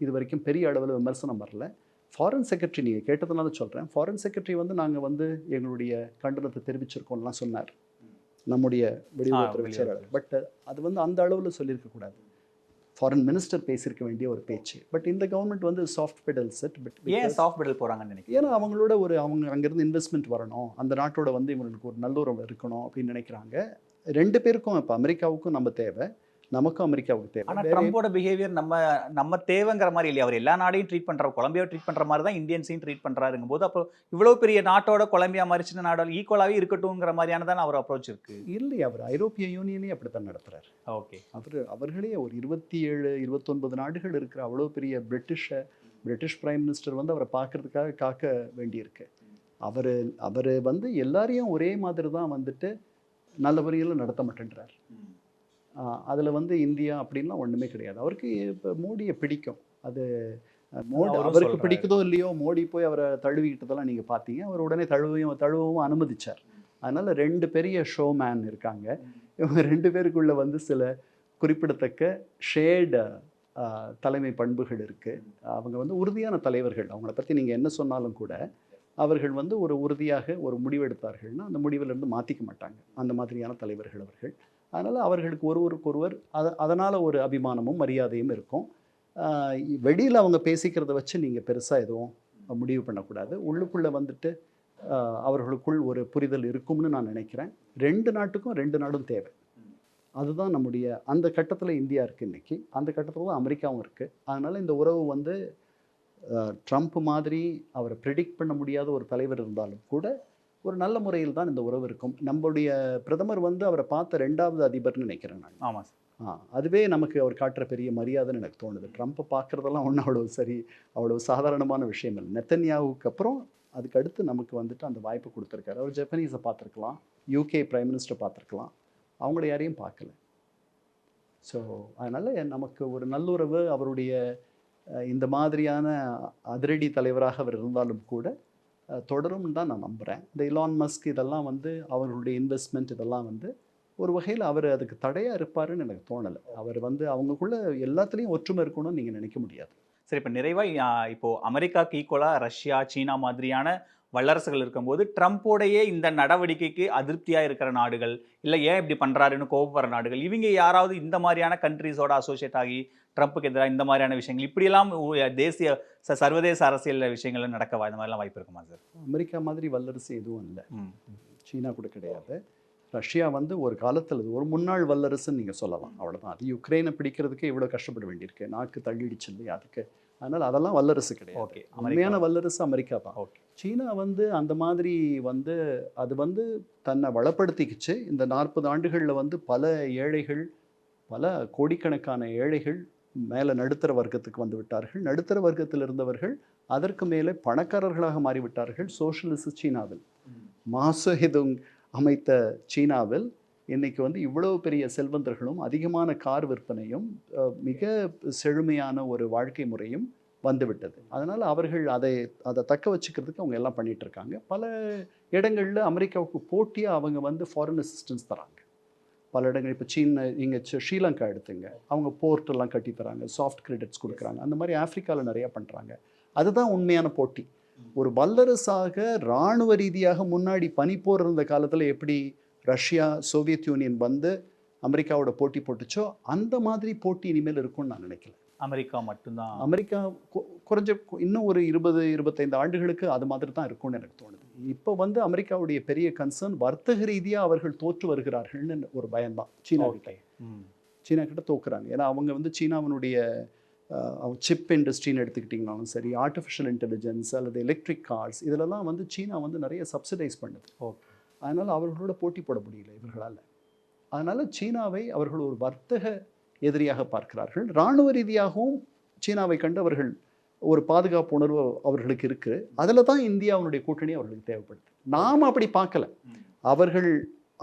இது வரைக்கும் பெரிய அளவில் விமர்சனம் வரல. ஃபாரின் செக்ரட்டரி, நீங்கள் கேட்டதுனால சொல்கிறேன், ஃபாரின் செக்ரட்டரி வந்து நாங்கள் வந்து எங்களுடைய கண்டனத்தை தெரிவிச்சிருக்கோம்லாம் சொன்னார் நம்முடைய வெளியுறவுத்துறை செயலாளர். பட் அது வந்து அந்த அளவில் சொல்லியிருக்கக்கூடாது. ஃபாரின் மினிஸ்டர் பேசியிருக்க வேண்டிய ஒரு பேச்சு. பட் இந்த கவர்மெண்ட் வந்து சாஃப்ட் பெடல் செட். பட் ஏன் சாஃப்ட் பெடல் போறாங்கன்னு நினைக்கிறேன்? ஏன்னா அவங்களோட அவங்க அங்கேருந்து இன்வெஸ்ட்மெண்ட் வரணும், அந்த நாட்டோட வந்து இவங்களுக்கு ஒரு நல்லுறவு இருக்கணும் அப்படின்னு நினைக்கிறாங்க. 2 பேருக்கும் இப்போ அமெரிக்காவுக்கும் நம்ம தேவை, நமக்கும் அமெரிக்காவுக்கு தேவை. ஆனா ட்ரம்போட பிஹேவியர் நம்ம தேவைங்கிற மாதிரி இல்லையா? அவர் எல்லா நாடையும் ட்ரீட் பண்ற, கொலம்பியாவை ட்ரீட் பண்ற மாதிரி தான் இந்தியன்ஸையும் ட்ரீட் பண்றாருங்கும் போது, அப்போ இவ்வளவு பெரிய நாட்டோட கொலம்பியா மாதிரி சின்ன நாடோட ஈக்குவலாவே இருக்கட்டும்ங்கிற மாதிரியான தான் அவர் அப்ரோச் இருக்கு. இல்லையா, அவர் ஐரோப்பிய யூனியனே அப்படித்தான் நடத்துறாரு. ஓகே, அவர்களே ஒரு 27 29 நாடுகள் இருக்கிற அவ்வளோ பெரிய பிரிட்டிஷ் பிரைம் மினிஸ்டர் வந்து அவரை பார்க்கறதுக்காக காக்க வேண்டியிருக்கு. அவர் வந்து எல்லாரையும் ஒரே மாதிரி தான் வந்துட்டு நல்ல முறையில் நடத்த மாட்டேன்றார். அதில் வந்து இந்தியா அப்படின்லாம் ஒன்றுமே கிடையாது. அவருக்கு இப்போ மோடியை பிடிக்கும். அது அவருக்கு பிடிக்குதோ இல்லையோ, மோடி போய் அவரை தழுவிக்கிட்டதெல்லாம் நீங்கள் பார்த்தீங்க. அவர் உடனே தழுவவும் அனுமதிச்சார். அதனால் 2 பெரிய ஷோமேன் இருக்காங்க. இவங்க 2 பேருக்குள்ள வந்து சில குறிப்பிடத்தக்க ஷேடு தலைமை பண்புகள் இருக்குது. அவங்க வந்து உறுதியான தலைவர்கள். அவங்கள பற்றி நீங்கள் என்ன சொன்னாலும் கூட அவர்கள் வந்து ஒரு உறுதியாக ஒரு முடிவெடுத்தார்கள்னா அந்த முடிவிலிருந்து மாற்றிக்க மாட்டாங்க. அந்த மாதிரியான தலைவர்கள் அவர்கள். அதனால் அவர்களுக்கு ஒருவருக்கொருவர் அதனால் ஒரு அபிமானமும் மரியாதையும் இருக்கும். வெளியில் அவங்க பேசிக்கிறத வச்சு நீங்கள் பெருசாக எதுவும் முடிவு பண்ணக்கூடாது. உள்ளுக்குள்ளே வந்துட்டு அவர்களுக்குள் ஒரு புரிதல் இருக்கும்னு நான் நினைக்கிறேன். 2 நாட்டுக்கும் 2 நாடும் தேவை. அதுதான் நம்முடைய அந்த கட்டத்தில் இந்தியா இருக்குது இன்றைக்கி. அந்த கட்டத்தில் தான் அமெரிக்காவும் இருக்குது. அதனால் இந்த உறவு வந்து ட்ரம்ப் மாதிரி அவரை ப்ரெடிக்ட் பண்ண முடியாத ஒரு தலைவர் இருந்தாலும் கூட ஒரு நல்ல முறையில் தான் இந்த உறவு இருக்கும். நம்முடைய பிரதமர் வந்து அவரை பார்த்த 2வது அதிபர்னு நினைக்கிறேன் நான். ஆமாம் சார். அதுவே நமக்கு அவர் காட்டுற பெரிய மரியாதைன்னு எனக்கு தோணுது. ட்ரம்ப்பை பார்க்குறதெல்லாம் ஒன்றும் அவ்வளோ சாதாரணமான விஷயம் இல்லை. நெத்தன்யாவுக்கு அப்புறம் அதுக்கு அடுத்து நமக்கு வந்துட்டு அந்த வாய்ப்பு கொடுத்துருக்காரு. அவர் ஜப்பனீஸை பார்த்துருக்கலாம், UK பிரைம் மினிஸ்டர் பார்த்துருக்கலாம், அவங்கள யாரையும் பார்க்கல. ஸோ அதனால் நமக்கு ஒரு நல்லுறவு, அவருடைய இந்த மாதிரியான அதிரடி தலைவராக அவர் இருந்தாலும் கூட தொடரும் தான் நான் நம்புகிறேன். இந்த இலான் மஸ்க் இதெல்லாம் வந்து அவர்களுடைய இன்வெஸ்ட்மெண்ட் இதெல்லாம் வந்து ஒரு வகையில் அவர் அதுக்கு தடையாக இருப்பாருன்னு எனக்கு தோணலை. அவர் வந்து அவங்களுக்குள்ள எல்லாத்துலேயும் ஒற்றுமை இருக்கணும்னு நீங்கள் நினைக்க முடியாது. சரி, இப்போ நிறைவாக இப்போ அமெரிக்காவுக்கு ஈக்குவலாக ரஷ்யா, சீனா மாதிரியான வல்லரசுகள் இருக்கும்போது ட்ரம்ப்போடையே இந்த நடவடிக்கைக்கு அதிருப்தியாக இருக்கிற நாடுகள், இல்லை ஏன் இப்படி பண்ணுறாருன்னு கோபப்படுற நாடுகள், இவங்க யாராவது இந்த மாதிரியான கண்ட்ரீஸோட அசோசியேட் ஆகி ட்ரம்ப்புக்கு எதிராக இந்த மாதிரியான விஷயங்கள் இப்படியெல்லாம் தேசிய சர்வதேச அரசியல் விஷயங்கள் நடக்க இந்த மாதிரிலாம் வாய்ப்பு இருக்குமா சார்? அமெரிக்கா மாதிரி வல்லரசு எதுவும் இல்லை, சீனா கூட கிடையாது. ரஷ்யா வந்து ஒரு காலத்தில் ஒரு முன்னாள் வல்லரசுன்னு நீங்கள் சொல்லலாம், அவ்வளோதான். அது யுக்ரைனை பிடிக்கிறதுக்கு இவ்வளோ கஷ்டப்பட வேண்டியிருக்கு, நாக்கு தள்ளிடுச்சு இல்லையா அதுக்கு. அதனால் அதெல்லாம் வல்லரசு கிடையாது. உண்மையான வல்லரசு அமெரிக்கா தான். சீனா வந்து அந்த மாதிரி வந்து அது வந்து தன்னை வளப்படுத்திக்கிச்சு. இந்த 40 ஆண்டுகளில் வந்து பல ஏழைகள், பல கோடிக்கணக்கான ஏழைகள் மேலே நடுத்தர வர்க்கத்துக்கு வந்து விட்டார்கள். நடுத்தர வர்க்கத்தில் இருந்தவர்கள் அதற்கு மேலே பணக்காரர்களாக மாறிவிட்டார்கள். சோஷலிச சீனாவில், மாசேதுங் அமைத்த சீனாவில் இன்றைக்கி வந்து இவ்வளவு பெரிய செல்வந்தர்களும் அதிகமான கார் விற்பனையும் மிக செழுமையான ஒரு வாழ்க்கை முறையும் வந்துவிட்டது. அதனால் அவர்கள் அதை தக்க வச்சுக்கிறதுக்கு அவங்க எல்லாம் பண்ணிகிட்ருக்காங்க. பல இடங்களில் அமெரிக்காவுக்கு போட்டியாக அவங்க வந்து ஃபாரின் அசிஸ்டன்ஸ் தராங்க. பல இடங்கள் இப்போ இங்கே ஸ்ரீலங்கா எடுத்துங்க, அவங்க போர்ட்டெல்லாம் கட்டி தராங்க, சாஃப்ட் கிரெடிட்ஸ் கொடுக்குறாங்க. அந்த மாதிரி ஆஃப்ரிக்காவில் நிறையா பண்ணுறாங்க. அதுதான் உண்மையான போட்டி. ஒரு வல்லரசாக இராணுவ ரீதியாக முன்னாடி பனிப்போர் இருந்த காலத்தில் எப்படி ரஷ்யா, சோவியத் யூனியன் வந்து அமெரிக்காவோட போட்டி போட்டுச்சோ அந்த மாதிரி போட்டி இனிமேல் இருக்கும்னு நான் நினைக்கல. அமெரிக்கா மட்டும்தான், அமெரிக்கா குறைஞ்ச இன்னும் ஒரு 20-25 ஆண்டுகளுக்கு அது மாதிரி தான் இருக்கும்னு எனக்கு தோணுது. இப்போ வந்து அமெரிக்காவுடைய பெரிய கன்சர்ன் வர்த்தக ரீதியாக அவர்கள் தோற்று வருகிறார்கள்னு ஒரு பயம்தான். சீனா கிட்ட தோக்குறாங்க. ஏன்னா அவங்க வந்து சீனாவினுடைய சிப் இண்டஸ்ட்ரின்னு எடுத்துக்கிட்டிங்கனாலும் சரி, ஆர்டிஃபிஷியல் இன்டெலிஜென்ஸ் அல்லது எலக்ட்ரிக் கார்ஸ், இதிலெல்லாம் வந்து சீனா வந்து நிறைய சப்சிடைஸ் பண்ணுது. அதனால் அவர்களோட போட்டி போட முடியல இவர்களால். அதனால் சீனாவை அவர்கள் ஒரு வர்த்தக எதிரியாக பார்க்கிறார்கள். இராணுவ ரீதியாகவும் சீனாவை கண்டு அவர்கள் ஒரு பாதுகாப்பு உணர்வு அவர்களுக்கு இருக்குது. அதில் தான் இந்தியாவுடைய கூட்டணி அவர்களுக்கு தேவைப்படுது. நாம் அப்படி பார்க்கல. அவர்கள்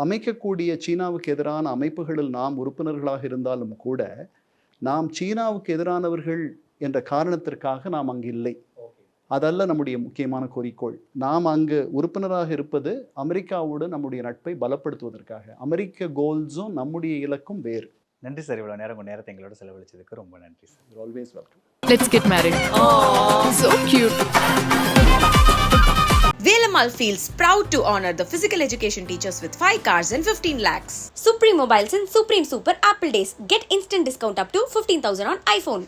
அமைக்கக்கூடிய சீனாவுக்கு எதிரான அமைப்புகளில் நாம் உறுப்பினர்களாக இருந்தாலும் கூட நாம் சீனாவுக்கு எதிரானவர்கள் என்ற காரணத்திற்காக நாம் அங்கு இல்லை. அதல்ல நம்முடைய முக்கியமான குறிக்கோள். நாம் அங்கு உறுப்பினராக இருப்பது அமெரிக்காவோடு நம்முடைய நட்பை பலப்படுத்துவதற்காக. அமெரிக்க கோல்ஸும் நம்முடைய இலக்கும் வேறு. நன்றி சார், இவ்வளோ நேரத்தை எங்களோட செலவழிச்சதுக்கு ரொம்ப நன்றி sir. You're always welcome. Let's get married. Oh, so cute. Velammal Piramal feels proud to honor the physical education teachers with 5 cars and 15 lakhs. Supreme Mobiles and Supreme Super Apple Days. Get instant discount up to 15,000 on iPhone.